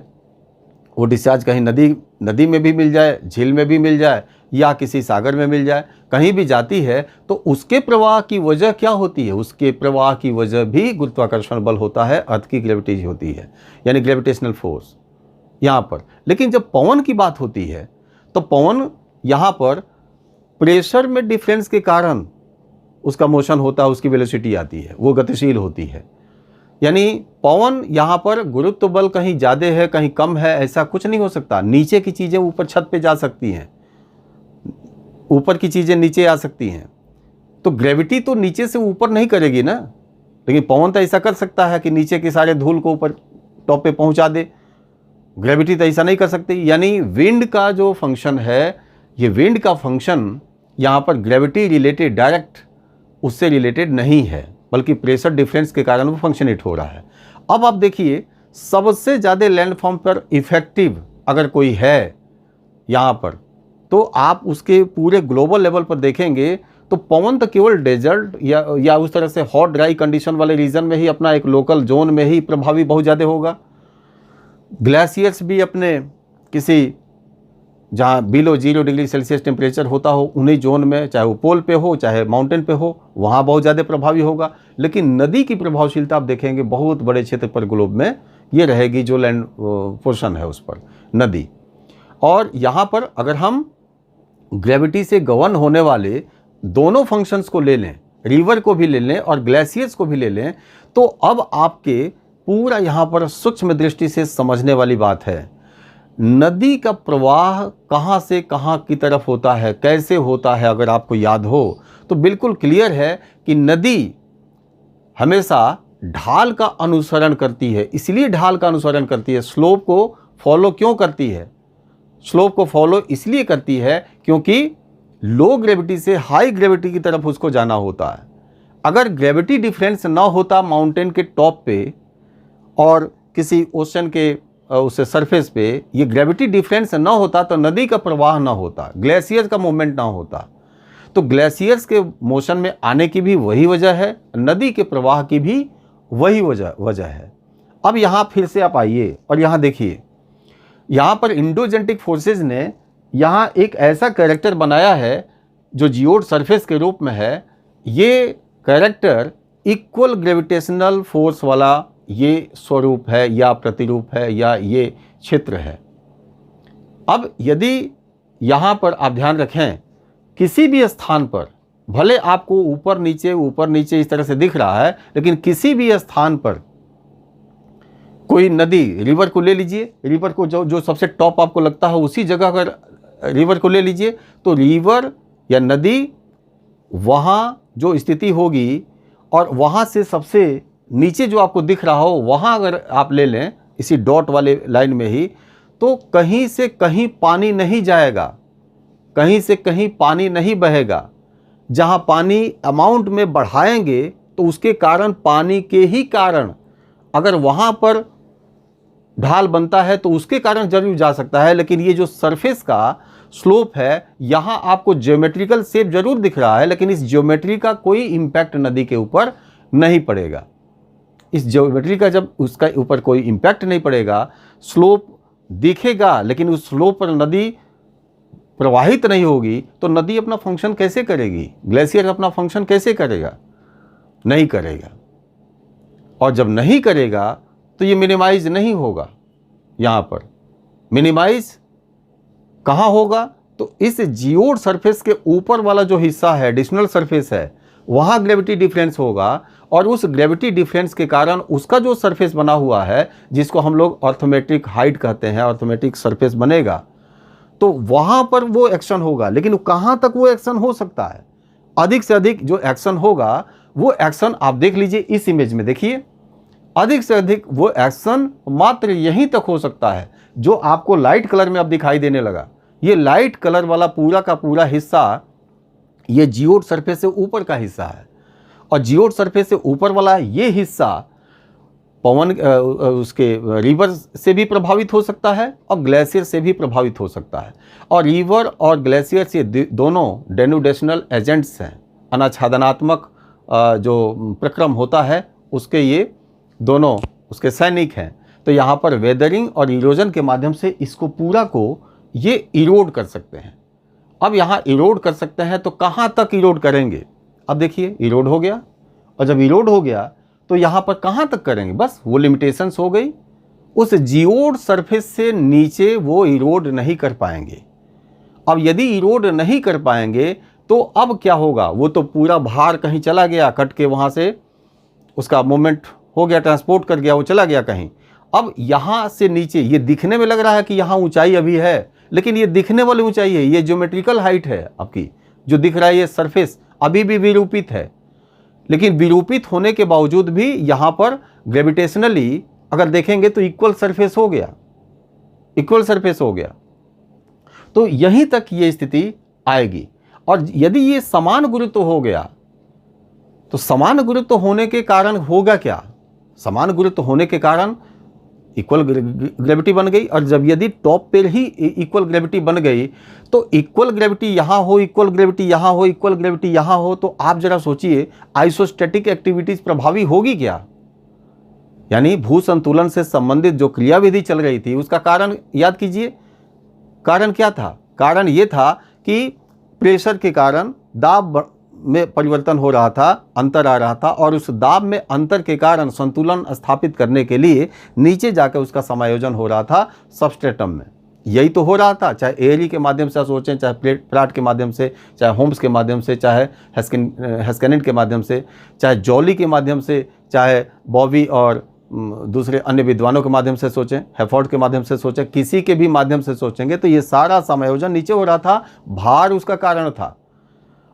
वो डिस्चार्ज कहीं नदी में भी मिल जाए, झील में भी मिल जाए, या किसी सागर में मिल जाए, कहीं भी जाती है तो उसके प्रवाह की वजह क्या होती है, उसके प्रवाह की वजह भी गुरुत्वाकर्षण बल होता है, अर्थ की ग्रेविटी होती है, यानी ग्रेविटेशनल फोर्स यहाँ पर। लेकिन जब पवन की बात होती है तो पवन यहाँ पर प्रेशर में डिफरेंस के कारण उसका मोशन होता है, उसकी वेलोसिटी आती है, वो गतिशील होती है। यानी पवन यहाँ पर गुरुत्व बल कहीं ज़्यादा है कहीं कम है, ऐसा कुछ नहीं हो सकता। नीचे की चीज़ें ऊपर छत पे जा सकती हैं, ऊपर की चीज़ें नीचे आ सकती हैं, तो ग्रेविटी तो नीचे से ऊपर नहीं करेगी ना। लेकिन पवन तो ऐसा कर सकता है कि नीचे के सारे धूल को ऊपर टॉप पे पहुंचा दे, ग्रेविटी तो ऐसा नहीं कर सकती। यानी विंड का जो फंक्शन है, ये विंड का फंक्शन यहाँ पर ग्रेविटी रिलेटेड, डायरेक्ट उससे रिलेटेड नहीं है, बल्कि प्रेशर डिफरेंस के कारण वो फंक्शनेट हो रहा है। अब आप देखिए, सबसे ज़्यादा लैंडफॉर्म पर इफेक्टिव अगर कोई है यहाँ पर, तो आप उसके पूरे ग्लोबल लेवल पर देखेंगे तो पवन तो केवल डेजर्ट या उस तरह से हॉट ड्राई कंडीशन वाले रीजन में ही, अपना एक लोकल जोन में ही प्रभावी बहुत ज़्यादा होगा। ग्लेशियर्स भी अपने किसी जहाँ बिलो 0 डिग्री सेल्सियस टेम्परेचर होता हो, उन्हीं जोन में, चाहे वो पोल पे हो चाहे माउंटेन पे हो, वहाँ बहुत ज़्यादा प्रभावी होगा। लेकिन नदी की प्रभावशीलता आप देखेंगे बहुत बड़े क्षेत्र पर ग्लोब में ये रहेगी, जो लैंड पोर्शन है उस पर नदी। और यहाँ पर अगर हम ग्रेविटी से गवर्न होने वाले दोनों फंक्शंस को ले लें, रिवर को भी ले लें और ग्लेशियर्स को भी ले लें, तो अब आपके पूरा यहाँ पर सूक्ष्म दृष्टि से समझने वाली बात है। नदी का प्रवाह कहाँ से कहाँ की तरफ होता है, कैसे होता है, अगर आपको याद हो तो बिल्कुल क्लियर है कि नदी हमेशा ढाल का अनुसरण करती है। इसलिए ढाल का अनुसरण करती है, स्लोप को फॉलो क्यों करती है? स्लोप को फॉलो इसलिए करती है क्योंकि लो ग्रेविटी से हाई ग्रेविटी की तरफ उसको जाना होता है। अगर ग्रेविटी डिफरेंस ना होता माउंटेन के टॉप पे और किसी ओशन के उससे सरफेस पे, ये ग्रेविटी डिफरेंस ना होता तो नदी का प्रवाह ना होता, ग्लेशियर का मूवमेंट ना होता। तो ग्लेशियर्स के मोशन में आने की भी वही वजह है, नदी के प्रवाह की भी वही वजह है। अब यहाँ फिर से आप आइए और यहाँ देखिए, यहाँ पर इंडोजेंटिक फोर्सेस ने यहाँ एक ऐसा कैरेक्टर बनाया है जो जियोड सरफेस के रूप में है। ये कैरेक्टर इक्वल ग्रेविटेशनल फोर्स वाला ये स्वरूप है या प्रतिरूप है या ये क्षेत्र है। अब यदि यहाँ पर आप ध्यान रखें, किसी भी स्थान पर भले आपको ऊपर नीचे इस तरह से दिख रहा है, लेकिन किसी भी स्थान पर कोई नदी, रिवर को ले लीजिए, रिवर को जो सबसे टॉप आपको लगता है उसी जगह अगर रिवर को ले लीजिए, तो रिवर या नदी वहाँ जो स्थिति होगी और वहाँ से सबसे नीचे जो आपको दिख रहा हो वहाँ अगर आप ले लें इसी डॉट वाले लाइन में ही, तो कहीं से कहीं पानी नहीं जाएगा, कहीं से कहीं पानी नहीं बहेगा। जहाँ पानी अमाउंट में बढ़ाएंगे तो उसके कारण, पानी के ही कारण अगर वहाँ पर ढाल बनता है तो उसके कारण जरूर जा सकता है। लेकिन ये जो सरफेस का स्लोप है, यहाँ आपको ज्योमेट्रिकल शेप जरूर दिख रहा है, लेकिन इस ज्योमेट्री का कोई इम्पैक्ट नदी के ऊपर नहीं पड़ेगा। इस ज्योमेट्री का जब उसका ऊपर कोई इम्पैक्ट नहीं पड़ेगा, स्लोप दिखेगा लेकिन उस स्लोप पर नदी प्रवाहित नहीं होगी, तो नदी अपना फंक्शन कैसे करेगी? ग्लेशियर अपना फंक्शन कैसे करेगा? नहीं करेगा। और जब नहीं करेगा तो ये मिनिमाइज नहीं होगा। यहाँ पर मिनिमाइज कहाँ होगा? तो इस जियोड सरफेस के ऊपर वाला जो हिस्सा है, एडिशनल सरफेस है, वहाँ ग्रेविटी डिफरेंस होगा और उस ग्रेविटी डिफरेंस के कारण उसका जो सरफेस बना हुआ है, जिसको हम लोग ऑर्थोमेट्रिक हाइट कहते हैं, ऑर्थोमेट्रिक सरफेस बनेगा, तो वहाँ पर वो एक्शन होगा। लेकिन कहाँ तक वो एक्शन हो सकता है? अधिक से अधिक जो एक्शन होगा वो एक्शन आप देख लीजिए इस इमेज में, देखिए अधिक से अधिक वो एक्शन मात्र यहीं तक हो सकता है जो आपको लाइट कलर में अब दिखाई देने लगा। ये लाइट कलर वाला पूरा का पूरा हिस्सा ये जियोड सरफेस से ऊपर का हिस्सा है और जियोड सरफेस से ऊपर वाला ये हिस्सा पवन उसके रिवर से भी प्रभावित हो सकता है और ग्लेशियर से भी प्रभावित हो सकता है। और रिवर और ग्लेशियर से दोनों डेनुडेशनल एजेंट्स हैं, अनाच्छादनात्मक जो प्रक्रम होता है उसके ये दोनों उसके सैनिक हैं। तो यहाँ पर वेदरिंग और इरोजन के माध्यम से इसको पूरा को ये इरोड कर सकते हैं। अब यहाँ इरोड कर सकते हैं तो कहाँ तक इरोड करेंगे? अब देखिए इरोड हो गया, और जब इरोड हो गया तो यहाँ पर कहाँ तक करेंगे? बस वो लिमिटेशंस हो गई, उस जियोड सरफेस से नीचे वो इरोड नहीं कर पाएंगे। अब यदि इरोड नहीं कर पाएंगे तो अब क्या होगा? वो तो पूरा भार कहीं चला गया, कट के वहाँ से उसका मूवमेंट हो गया, ट्रांसपोर्ट कर गया, वो चला गया कहीं। अब यहाँ से नीचे ये दिखने में लग रहा है कि यहाँ ऊंचाई अभी है, लेकिन ये दिखने वाली ऊंचाई है, ये ज्योमेट्रिकल हाइट है आपकी जो दिख रहा है, ये सरफेस अभी भी विरूपित है। लेकिन विरूपित होने के बावजूद भी यहाँ पर ग्रेविटेशनली अगर देखेंगे तो इक्वल सरफेस हो गया, इक्वल सरफेस हो गया। तो यहीं तक ये स्थिति आएगी। और यदि ये समान गुरुत्व हो गया तो समान गुरुत्व होने के कारण होगा क्या? समान गुरुत्व होने के कारण इक्वल ग्रेविटी बन गई। और जब यदि टॉप पे ही इक्वल ग्रेविटी बन गई तो इक्वल ग्रेविटी यहाँ हो, इक्वल ग्रेविटी यहाँ हो, इक्वल ग्रेविटी यहाँ हो, तो आप जरा सोचिए आइसोस्टैटिक एक्टिविटीज प्रभावी होगी क्या? यानी भू संतुलन से संबंधित जो क्रियाविधि चल रही थी उसका कारण याद कीजिए। कारण क्या था? कारण ये था कि प्रेशर के कारण दाब में परिवर्तन हो रहा था, अंतर आ रहा था, और उस दाब में अंतर के कारण संतुलन स्थापित करने के लिए नीचे जाकर उसका समायोजन हो रहा था सबस्ट्रेटम में। यही तो हो रहा था, चाहे एयरी के माध्यम से सोचें, चाहे प्राट के माध्यम से, चाहे होम्स के माध्यम से, चाहे हेस्केनिट के माध्यम से, चाहे जॉली के माध्यम से, चाहे बॉबी और दूसरे अन्य विद्वानों के माध्यम से सोचें, हेफोर्ड के माध्यम से सोचें, किसी के भी माध्यम से सोचेंगे तो ये सारा समायोजन नीचे हो रहा था। भार उसका कारण था,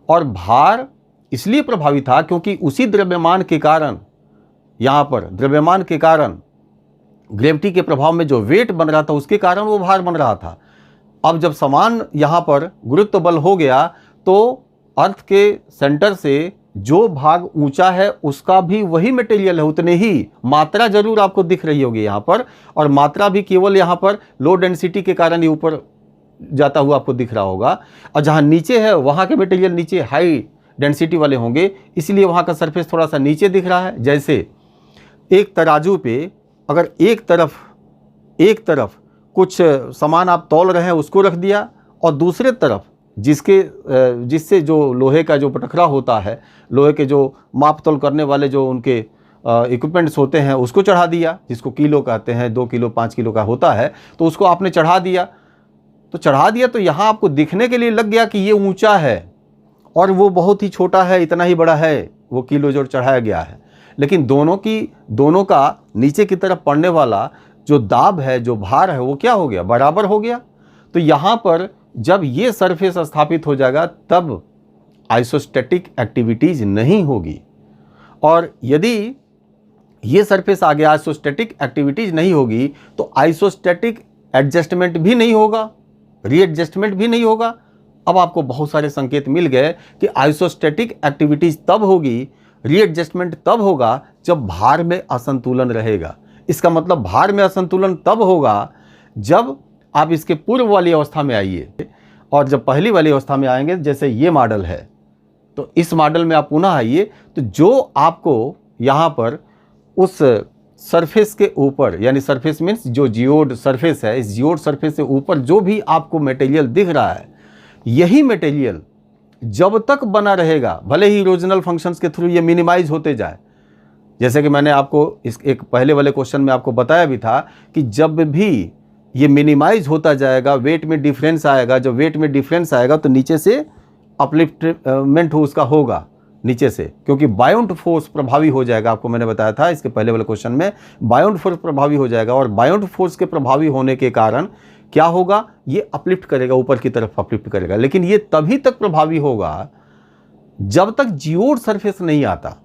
और भार इसलिए प्रभावी था क्योंकि उसी द्रव्यमान के कारण, यहाँ पर द्रव्यमान के कारण ग्रेविटी के प्रभाव में जो वेट बन रहा था उसके कारण वो भार बन रहा था। अब जब समान यहाँ पर गुरुत्व बल हो गया तो अर्थ के सेंटर से जो भाग ऊंचा है उसका भी वही मटेरियल है, उतने ही मात्रा जरूर आपको दिख रही होगी यहाँ पर, और मात्रा भी केवल यहाँ पर लो डेंसिटी के कारण ही ऊपर जाता हुआ आपको दिख रहा होगा। और जहाँ नीचे है वहाँ के मटेरियल नीचे हाई डेंसिटी वाले होंगे, इसलिए वहाँ का सरफेस थोड़ा सा नीचे दिख रहा है। जैसे एक तराजू पे अगर एक तरफ कुछ सामान आप तौल रहे हैं उसको रख दिया, और दूसरे तरफ जिससे जो लोहे का जो पटखरा होता है, लोहे के जो माप तौल करने वाले जो उनके इक्विपमेंट्स होते हैं उसको चढ़ा दिया, जिसको किलो कहते हैं, 2 किलो 5 किलो का होता है, तो उसको आपने चढ़ा दिया तो यहाँ आपको दिखने के लिए लग गया कि ये ऊंचा है और वो बहुत ही छोटा है, इतना ही बड़ा है वो किलो जो चढ़ाया गया है। लेकिन दोनों का नीचे की तरफ पड़ने वाला जो दाब है, जो भार है, वो क्या हो गया? बराबर हो गया। तो यहाँ पर जब ये सरफेस स्थापित हो जाएगा तब आइसोस्टैटिक एक्टिविटीज नहीं होगी, और यदि ये सरफेस आ गया, आइसोस्टैटिक एक्टिविटीज नहीं होगी तो आइसोस्टैटिक एडजस्टमेंट भी नहीं होगा, रीएडजस्टमेंट भी नहीं होगा। अब आपको बहुत सारे संकेत मिल गए कि आइसोस्टैटिक एक्टिविटीज तब होगी, रीएडजस्टमेंट तब होगा जब भार में असंतुलन रहेगा। इसका मतलब भार में असंतुलन तब होगा जब आप इसके पूर्व वाली अवस्था में आइए, और जब पहली वाली अवस्था में आएंगे, जैसे ये मॉडल है, तो इस मॉडल में आप पुनः आइए, तो जो आपको यहाँ पर उस सरफेस के ऊपर, यानी सरफेस मीन्स जो जियोड सरफेस है, इस जियोड सरफेस से ऊपर जो भी आपको मटेरियल दिख रहा है, यही मटेरियल जब तक बना रहेगा, भले ही इरोजनल फंक्शंस के थ्रू ये मिनिमाइज होते जाए। जैसे कि मैंने आपको इस एक पहले वाले क्वेश्चन में आपको बताया भी था कि जब भी ये मिनिमाइज होता जाएगा, वेट में डिफरेंस आएगा। जब वेट में डिफरेंस आएगा तो नीचे से अपलिफ्टमेंट उसका होगा नीचे से, क्योंकि बायोंट फोर्स प्रभावी हो जाएगा। आपको मैंने बताया था इसके पहले वाले क्वेश्चन में, बायोंट फोर्स प्रभावी हो जाएगा, और बायोंट फोर्स के प्रभावी होने के कारण क्या होगा, ये अपलिफ्ट करेगा, ऊपर की तरफ अपलिफ्ट करेगा। लेकिन ये तभी तक प्रभावी होगा जब तक जियोड सरफेस नहीं आता,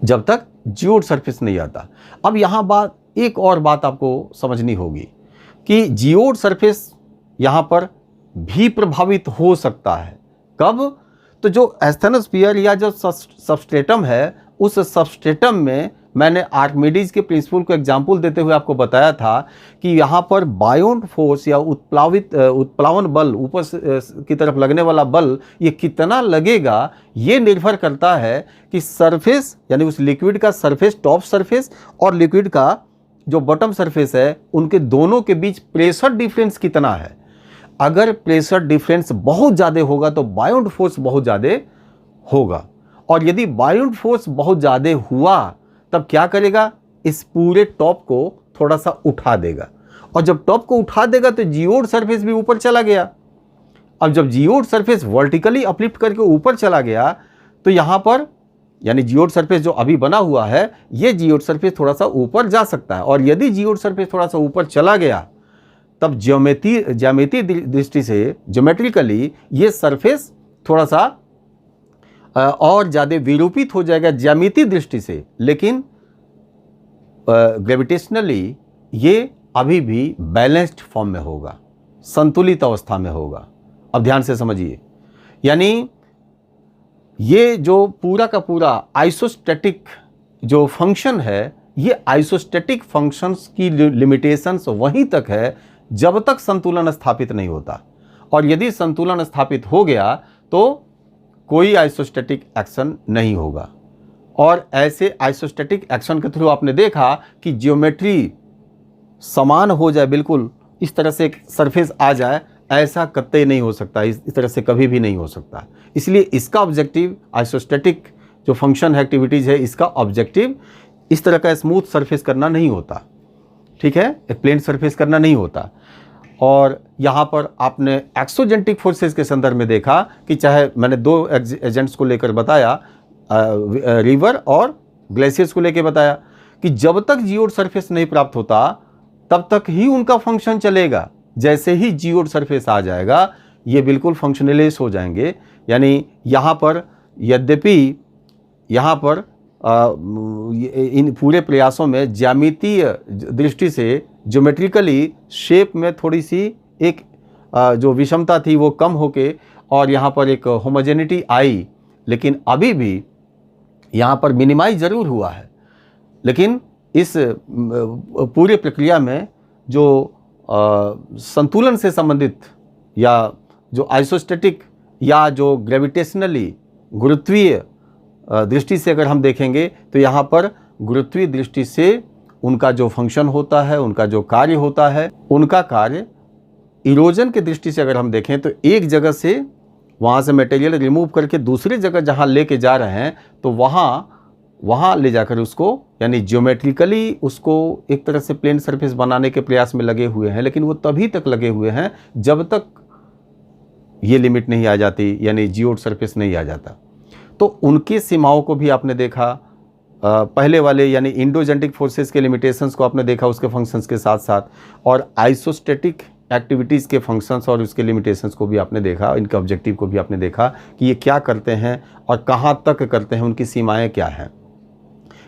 जब तक जियोड सरफेस नहीं आता। अब यहां बात, एक और बात आपको समझनी होगी कि जियोड सरफेस यहां पर भी प्रभावित हो सकता है। कब? तो जो एस्थेनोस्फीयर या जो सबस्ट्रेटम है, उस सबस्ट्रेटम में मैंने आर्किमिडीज के प्रिंसिपल को एग्जाम्पल देते हुए आपको बताया था कि यहाँ पर बायोंट फोर्स या उत्प्लावन बल, ऊपर की तरफ लगने वाला बल, ये कितना लगेगा, ये निर्भर करता है कि सरफेस, यानी उस लिक्विड का सरफेस, टॉप सरफेस, और लिक्विड का जो बॉटम सरफेस है, उनके दोनों के बीच प्रेशर डिफरेंस कितना है। अगर प्रेशर डिफरेंस बहुत ज़्यादा होगा तो बायोंट फोर्स बहुत ज़्यादा होगा, और यदि बायोंट फोर्स बहुत ज़्यादा हुआ तब क्या करेगा, इस पूरे टॉप को थोड़ा सा उठा देगा, और जब टॉप को उठा देगा तो जियोड सरफेस भी ऊपर चला गया। अब जब जियोड सरफेस वर्टिकली अपलिफ्ट करके ऊपर चला गया तो यहाँ पर, यानी जियोड सरफेस जो अभी बना हुआ है, ये जियोड सरफेस थोड़ा सा ऊपर जा सकता है, और यदि जियोड सरफेस थोड़ा सा ऊपर चला गया तब ज्यामितीय दृष्टि से, ज्योमेट्रिकली ये सरफेस थोड़ा सा और ज़्यादा विरूपित हो जाएगा ज्यामितीय दृष्टि से, लेकिन ग्रेविटेशनली ये अभी भी बैलेंस्ड फॉर्म में होगा, संतुलित अवस्था में होगा। अब ध्यान से समझिए, यानी ये जो पूरा का पूरा आइसोस्टैटिक जो फंक्शन है, ये आइसोस्टैटिक फंक्शंस की लिमिटेशंस वहीं तक है जब तक संतुलन स्थापित नहीं होता, और यदि संतुलन स्थापित हो गया तो कोई आइसोस्टैटिक एक्शन नहीं होगा। और ऐसे आइसोस्टैटिक एक्शन के थ्रू आपने देखा कि ज्योमेट्री समान हो जाए, बिल्कुल इस तरह से एक सरफेस आ जाए, ऐसा कतई नहीं हो सकता, इस तरह से कभी भी नहीं हो सकता। इसलिए इसका ऑब्जेक्टिव, आइसोस्टैटिक जो फंक्शन है, एक्टिविटीज़ है, इसका ऑब्जेक्टिव इस तरह का स्मूथ सरफेस करना नहीं होता, ठीक है, एक प्लेन सरफेस करना नहीं होता। और यहाँ पर आपने एक्सोजेंटिक फोर्सेस के संदर्भ में देखा कि चाहे मैंने दो एजेंट्स को लेकर बताया, रिवर और ग्लेशियर्स को लेकर बताया, कि जब तक जियोड सरफेस नहीं प्राप्त होता तब तक ही उनका फंक्शन चलेगा। जैसे ही जियोड सरफेस आ जाएगा ये बिल्कुल फंक्शनलेस हो जाएंगे। यानी यहाँ पर यद्यपि यहाँ पर इन पूरे प्रयासों में ज्यामितीय दृष्टि से, ज्योमेट्रिकली शेप में थोड़ी सी एक जो विषमता थी वो कम होके और यहाँ पर एक होमोजेनिटी आई, लेकिन अभी भी यहाँ पर मिनिमाइज ज़रूर हुआ है। लेकिन इस पूरी प्रक्रिया में जो संतुलन से संबंधित या जो आइसोस्टैटिक या जो ग्रेविटेशनली गुरुत्वीय दृष्टि से अगर हम देखेंगे तो यहाँ पर गुरुत्वीय दृष्टि से उनका जो फंक्शन होता है, उनका जो कार्य होता है, उनका कार्य इरोजन के दृष्टि से अगर हम देखें तो एक जगह से वहाँ से मटेरियल रिमूव करके दूसरी जगह जहाँ लेके जा रहे हैं तो वहाँ ले जाकर उसको, यानी ज्योमेट्रिकली उसको एक तरह से प्लेन सरफेस बनाने के प्रयास में लगे हुए हैं। लेकिन वो तभी तक लगे हुए हैं जब तक ये लिमिट नहीं आ जाती, यानी जियोड सरफेस नहीं आ जाता। तो उनकी सीमाओं को भी आपने देखा, पहले वाले यानी इंडोजेंटिक फोर्सेस के लिमिटेशंस को आपने देखा उसके फंक्शंस के साथ साथ, और आइसोस्टैटिक एक्टिविटीज़ के फंक्शंस और उसके लिमिटेशंस को भी आपने देखा, इनके ऑब्जेक्टिव को भी आपने देखा कि ये क्या करते हैं और कहाँ तक करते हैं, उनकी सीमाएं क्या हैं,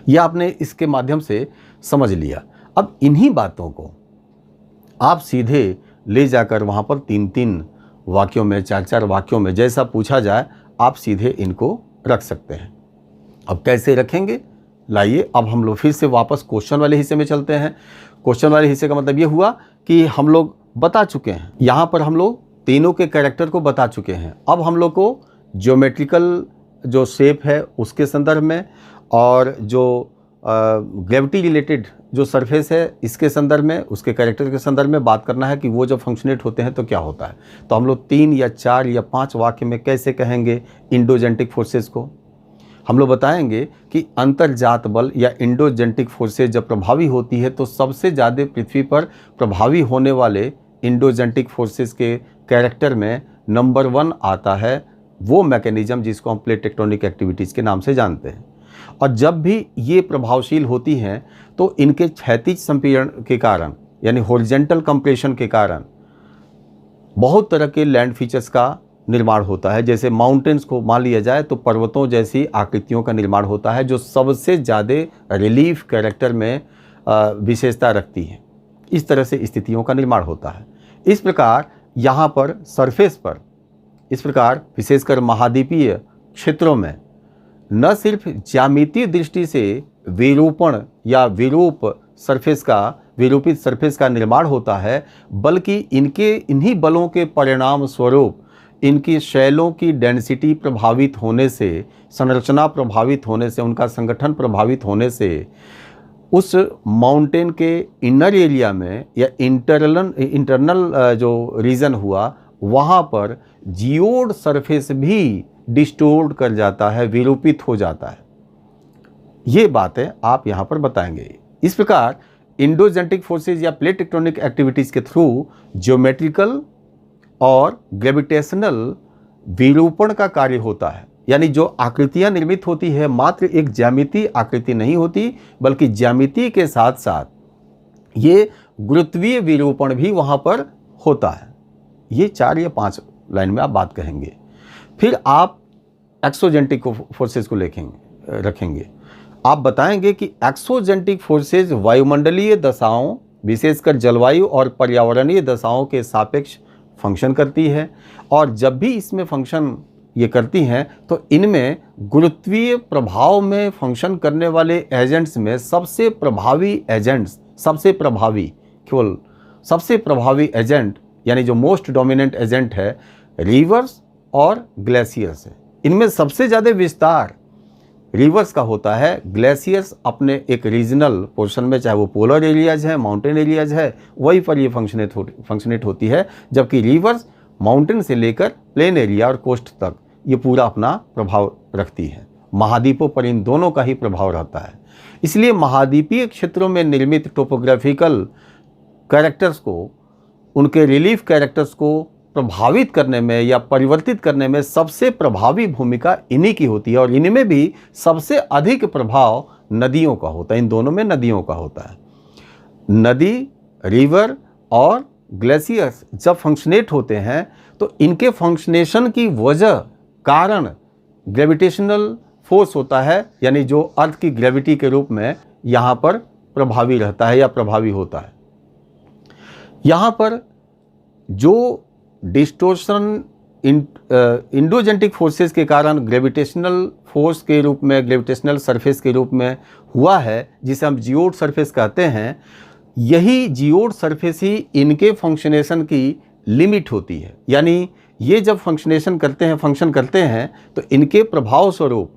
यह आपने इसके माध्यम से समझ लिया। अब इन्हीं बातों को आप सीधे ले जाकर वहाँ पर 3-3 वाक्यों में, 4-4 वाक्यों में, जैसा पूछा जाए आप सीधे इनको रख सकते हैं। अब कैसे रखेंगे, लाइए अब हम लोग फिर से वापस क्वेश्चन वाले हिस्से में चलते हैं। क्वेश्चन वाले हिस्से का मतलब ये हुआ कि हम लोग बता चुके हैं, यहाँ पर हम लोग तीनों के कैरेक्टर को बता चुके हैं। अब हम लोग को ज्योमेट्रिकल जो शेप है उसके संदर्भ में और जो ग्रेविटी रिलेटेड जो सरफेस है इसके संदर्भ में, उसके कैरेक्टर के संदर्भ में बात करना है कि वो जब फंक्शनेट होते हैं तो क्या होता है। तो हम लोग 3 या 4 या 5 वाक्य में कैसे कहेंगे इंडोजेंटिक फोर्सेस को। हम लोग बताएंगे कि अंतर्जात बल या इंडोजेंटिक फोर्सेज जब प्रभावी होती है तो सबसे ज़्यादा पृथ्वी पर प्रभावी होने वाले इंडोजेंटिक फोर्सेज के कैरेक्टर में नंबर 1 आता है वो मैकेनिज्म जिसको हम प्लेट टेक्टोनिक एक्टिविटीज़ के नाम से जानते हैं। और जब भी ये प्रभावशील होती हैं तो इनके क्षैतिज संपीड़न के कारण यानी हॉरिजॉन्टल कंप्रेशन के कारण बहुत तरह के लैंड फीचर्स का निर्माण होता है। जैसे माउंटेन्स को मान लिया जाए तो पर्वतों जैसी आकृतियों का निर्माण होता है जो सबसे ज़्यादा रिलीफ कैरेक्टर में विशेषता रखती है। इस तरह से स्थितियों का निर्माण होता है। इस प्रकार यहाँ पर सरफेस पर इस प्रकार विशेषकर महाद्वीपीय क्षेत्रों में न सिर्फ ज्यामितीय दृष्टि से विरूपण या विरूपित सरफेस का निर्माण होता है, बल्कि इन्हीं बलों के परिणाम स्वरूप इनकी शैलों की डेंसिटी प्रभावित होने से, संरचना प्रभावित होने से, उनका संगठन प्रभावित होने से उस माउंटेन के इनर एरिया में या इंटरनल जो रीजन हुआ वहाँ पर जियोड सरफेस भी डिस्टोर्ड कर जाता है, विरूपित हो जाता है। ये बातें आप यहाँ पर बताएंगे। इस प्रकार इंडोजेंटिक फोर्सेज या प्लेट टेक्टोनिक एक्टिविटीज़ के थ्रू ज्योमेट्रिकल और ग्रेविटेशनल विरूपण का कार्य होता है। यानी जो आकृतियाँ निर्मित होती है मात्र एक ज्यामितीय आकृति नहीं होती, बल्कि ज्यामिति के साथ साथ ये गुरुत्वीय विरूपण भी वहाँ पर होता है। ये 4 या 5 लाइन में आप बात कहेंगे। फिर आप एक्सोजेंटिक फोर्सेज को रखेंगे। आप बताएंगे कि एक्सोजेंटिक फोर्सेज वायुमंडलीय दशाओं, विशेषकर जलवायु और पर्यावरणीय दशाओं के सापेक्ष फंक्शन करती है, और जब भी इसमें फंक्शन ये करती हैं तो इनमें गुरुत्वीय प्रभाव में फंक्शन करने वाले एजेंट्स में सबसे प्रभावी एजेंट यानी जो मोस्ट डोमिनेंट एजेंट है रिवर्स और ग्लेशियर्स है। इनमें सबसे ज़्यादा विस्तार रिवर्स का होता है। ग्लेशियर्स अपने एक रीजनल पोर्शन में, चाहे वो पोलर एरियाज है, माउंटेन एरियाज है, वहीं पर ये फंक्शनेट होती है, जबकि रिवर्स माउंटेन से लेकर प्लेन एरिया और कोस्ट तक ये पूरा अपना प्रभाव रखती है। महाद्वीपों पर इन दोनों का ही प्रभाव रहता है। इसलिए महाद्वीपीय क्षेत्रों में निर्मित टोपोग्राफिकल कैरेक्टर्स को, उनके रिलीफ कैरेक्टर्स को प्रभावित करने में या परिवर्तित करने में सबसे प्रभावी भूमिका इन्हीं की होती है, और इनमें भी सबसे अधिक प्रभाव नदियों का होता है। इन दोनों में नदियों का होता है। नदी, रिवर और ग्लेशियर्स जब फंक्शनेट होते हैं तो इनके फंक्शनेशन की वजह कारण ग्रेविटेशनल फोर्स होता है, यानी जो अर्थ की ग्रेविटी के रूप में यहाँ पर प्रभावी रहता है या प्रभावी होता है। यहाँ पर जो डिस्टोर्शन इंडोजेंटिक फोर्सेस के कारण ग्रेविटेशनल फोर्स के रूप में, ग्रेविटेशनल सरफेस के रूप में हुआ है, जिसे हम जियोड सरफेस कहते हैं, यही जियोड सरफेस ही इनके फंक्शनेशन की लिमिट होती है। यानी ये जब फंक्शन करते हैं तो इनके प्रभाव स्वरूप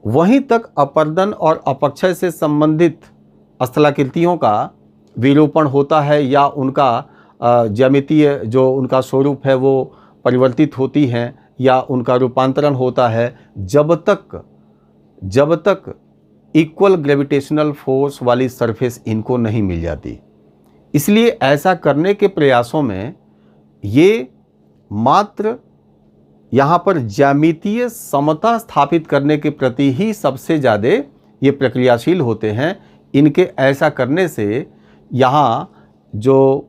वहीं तक अपर्दन और अपक्षय से संबंधित स्थलाकृतियों का विरूपण होता है, या उनका ज्यामितीय जो उनका स्वरूप है वो परिवर्तित होती हैं, या उनका रूपांतरण होता है, जब तक इक्वल ग्रेविटेशनल फोर्स वाली सरफेस इनको नहीं मिल जाती। इसलिए ऐसा करने के प्रयासों में ये मात्र यहाँ पर ज्यामितीय समता स्थापित करने के प्रति ही सबसे ज़्यादा ये प्रक्रियाशील होते हैं। इनके ऐसा करने से यहाँ जो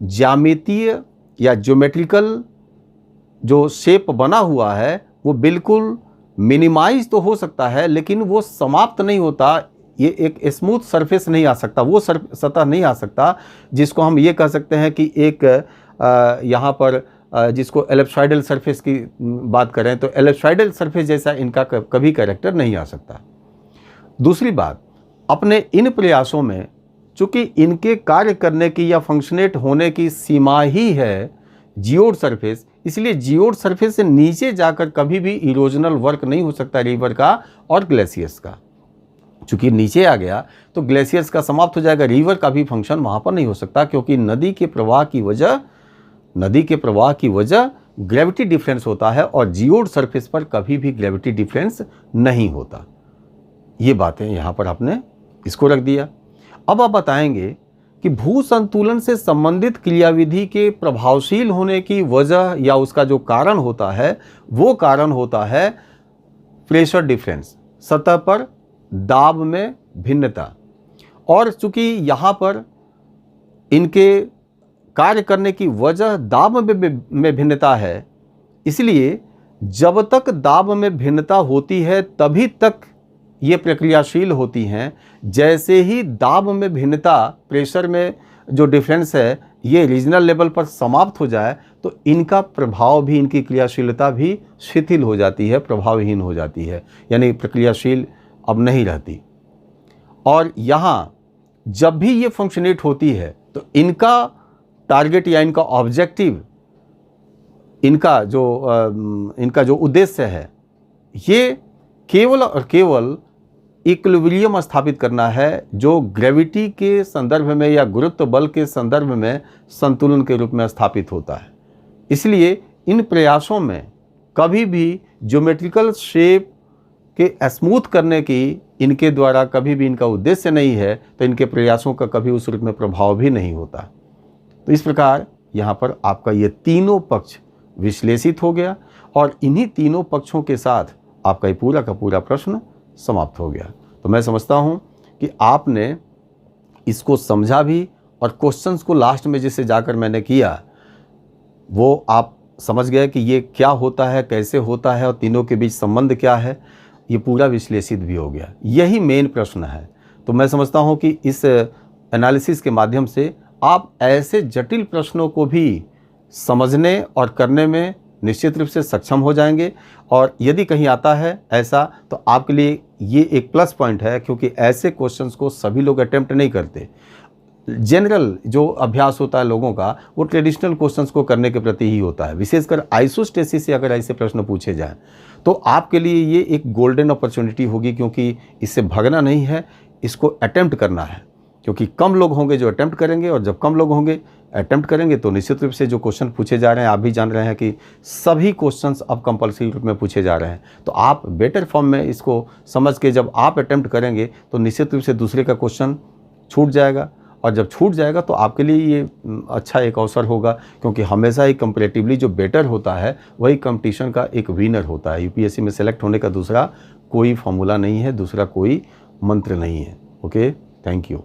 ज्यामितीय या ज्योमेट्रिकल जो शेप बना हुआ है वो बिल्कुल मिनिमाइज तो हो सकता है, लेकिन वो समाप्त नहीं होता। ये एक स्मूथ सरफेस नहीं आ सकता, वो सतह नहीं आ सकता जिसको हम ये कह सकते हैं कि एक यहाँ पर जिसको एलिप्सॉइडल सरफेस की बात करें तो एलिप्सॉइडल सरफेस जैसा इनका कभी कैरेक्टर नहीं आ सकता। दूसरी बात, अपने इन प्रयासों में चूँकि इनके कार्य करने की या फंक्शनेट होने की सीमा ही है जियोड सरफेस, इसलिए जियोड सरफेस से नीचे जाकर कभी भी इरोजनल वर्क नहीं हो सकता रिवर का और ग्लेशियर्स का। चूँकि नीचे आ गया तो ग्लेशियर्स का समाप्त हो जाएगा, रिवर का भी फंक्शन वहाँ पर नहीं हो सकता, क्योंकि नदी के प्रवाह की वजह ग्रेविटी डिफरेंस होता है और जियोड सरफेस पर कभी भी ग्रेविटी डिफरेंस नहीं होता। ये बातें यहाँ पर आपने इसको रख दिया। अब आप बताएंगे कि भू संतुलन से संबंधित क्रियाविधि के प्रभावशील होने की वजह या उसका जो कारण होता है वो कारण होता है प्रेशर डिफरेंस, सतह पर दाब में भिन्नता। और चूंकि यहाँ पर इनके कार्य करने की वजह दाब में भिन्नता है, इसलिए जब तक दाब में भिन्नता होती है तभी तक ये प्रक्रियाशील होती हैं। जैसे ही दाब में भिन्नता, प्रेशर में जो डिफरेंस है, ये रीजनल लेवल पर समाप्त हो जाए तो इनका प्रभाव भी, इनकी क्रियाशीलता भी शिथिल हो जाती है, प्रभावहीन हो जाती है, यानी प्रक्रियाशील अब नहीं रहती। और यहाँ जब भी ये फंक्शनेट होती है तो इनका टारगेट या इनका ऑब्जेक्टिव, इनका जो उद्देश्य है, ये केवल और केवल इक्विलिब्रियम स्थापित करना है, जो ग्रेविटी के संदर्भ में या गुरुत्व बल के संदर्भ में संतुलन के रूप में स्थापित होता है। इसलिए इन प्रयासों में कभी भी ज्योमेट्रिकल शेप के स्मूथ करने की इनके द्वारा कभी भी इनका उद्देश्य नहीं है, तो इनके प्रयासों का कभी उस रूप में प्रभाव भी नहीं होता। तो इस प्रकार यहाँ पर आपका ये तीनों पक्ष विश्लेषित हो गया और इन्हीं तीनों पक्षों के साथ आपका ये पूरा का पूरा प्रश्न समाप्त हो गया। तो मैं समझता हूँ कि आपने इसको समझा भी और क्वेश्चंस को लास्ट में जैसे जाकर मैंने किया वो आप समझ गए कि ये क्या होता है, कैसे होता है और तीनों के बीच संबंध क्या है, ये पूरा विश्लेषित भी हो गया। यही मेन प्रश्न है। तो मैं समझता हूँ कि इस एनालिसिस के माध्यम से आप ऐसे जटिल प्रश्नों को भी समझने और करने में निश्चित रूप से सक्षम हो जाएंगे। और यदि कहीं आता है ऐसा तो आपके लिए ये एक प्लस पॉइंट है, क्योंकि ऐसे क्वेश्चंस को सभी लोग अटेम्प्ट नहीं करते। जनरल जो अभ्यास होता है लोगों का वो ट्रेडिशनल क्वेश्चंस को करने के प्रति ही होता है। विशेषकर आइसोस्टेसिस से अगर ऐसे प्रश्न पूछे जाएं तो आपके लिए ये एक गोल्डन अपॉर्चुनिटी होगी, क्योंकि इससे भागना नहीं है, इसको अटेम्प्ट करना है। क्योंकि कम लोग होंगे जो अटेम्प्ट करेंगे, और जब कम लोग होंगे अटेम्प्ट करेंगे तो निश्चित रूप से जो क्वेश्चन पूछे जा रहे हैं, आप भी जान रहे हैं कि सभी क्वेश्चंस अब कंपल्सरी रूप में पूछे जा रहे हैं। तो आप बेटर फॉर्म में इसको समझ के जब आप अटेम्प्ट करेंगे तो निश्चित रूप से दूसरे का क्वेश्चन छूट जाएगा, और जब छूट जाएगा तो आपके लिए ये अच्छा एक अवसर होगा, क्योंकि हमेशा ही कंपैरेटिवली जो बेटर होता है वही कंपटीशन का एक विनर होता है। यूपीएससी में सेलेक्ट होने का दूसरा कोई फॉर्मूला नहीं है, दूसरा कोई मंत्र नहीं है। Okay, thank you.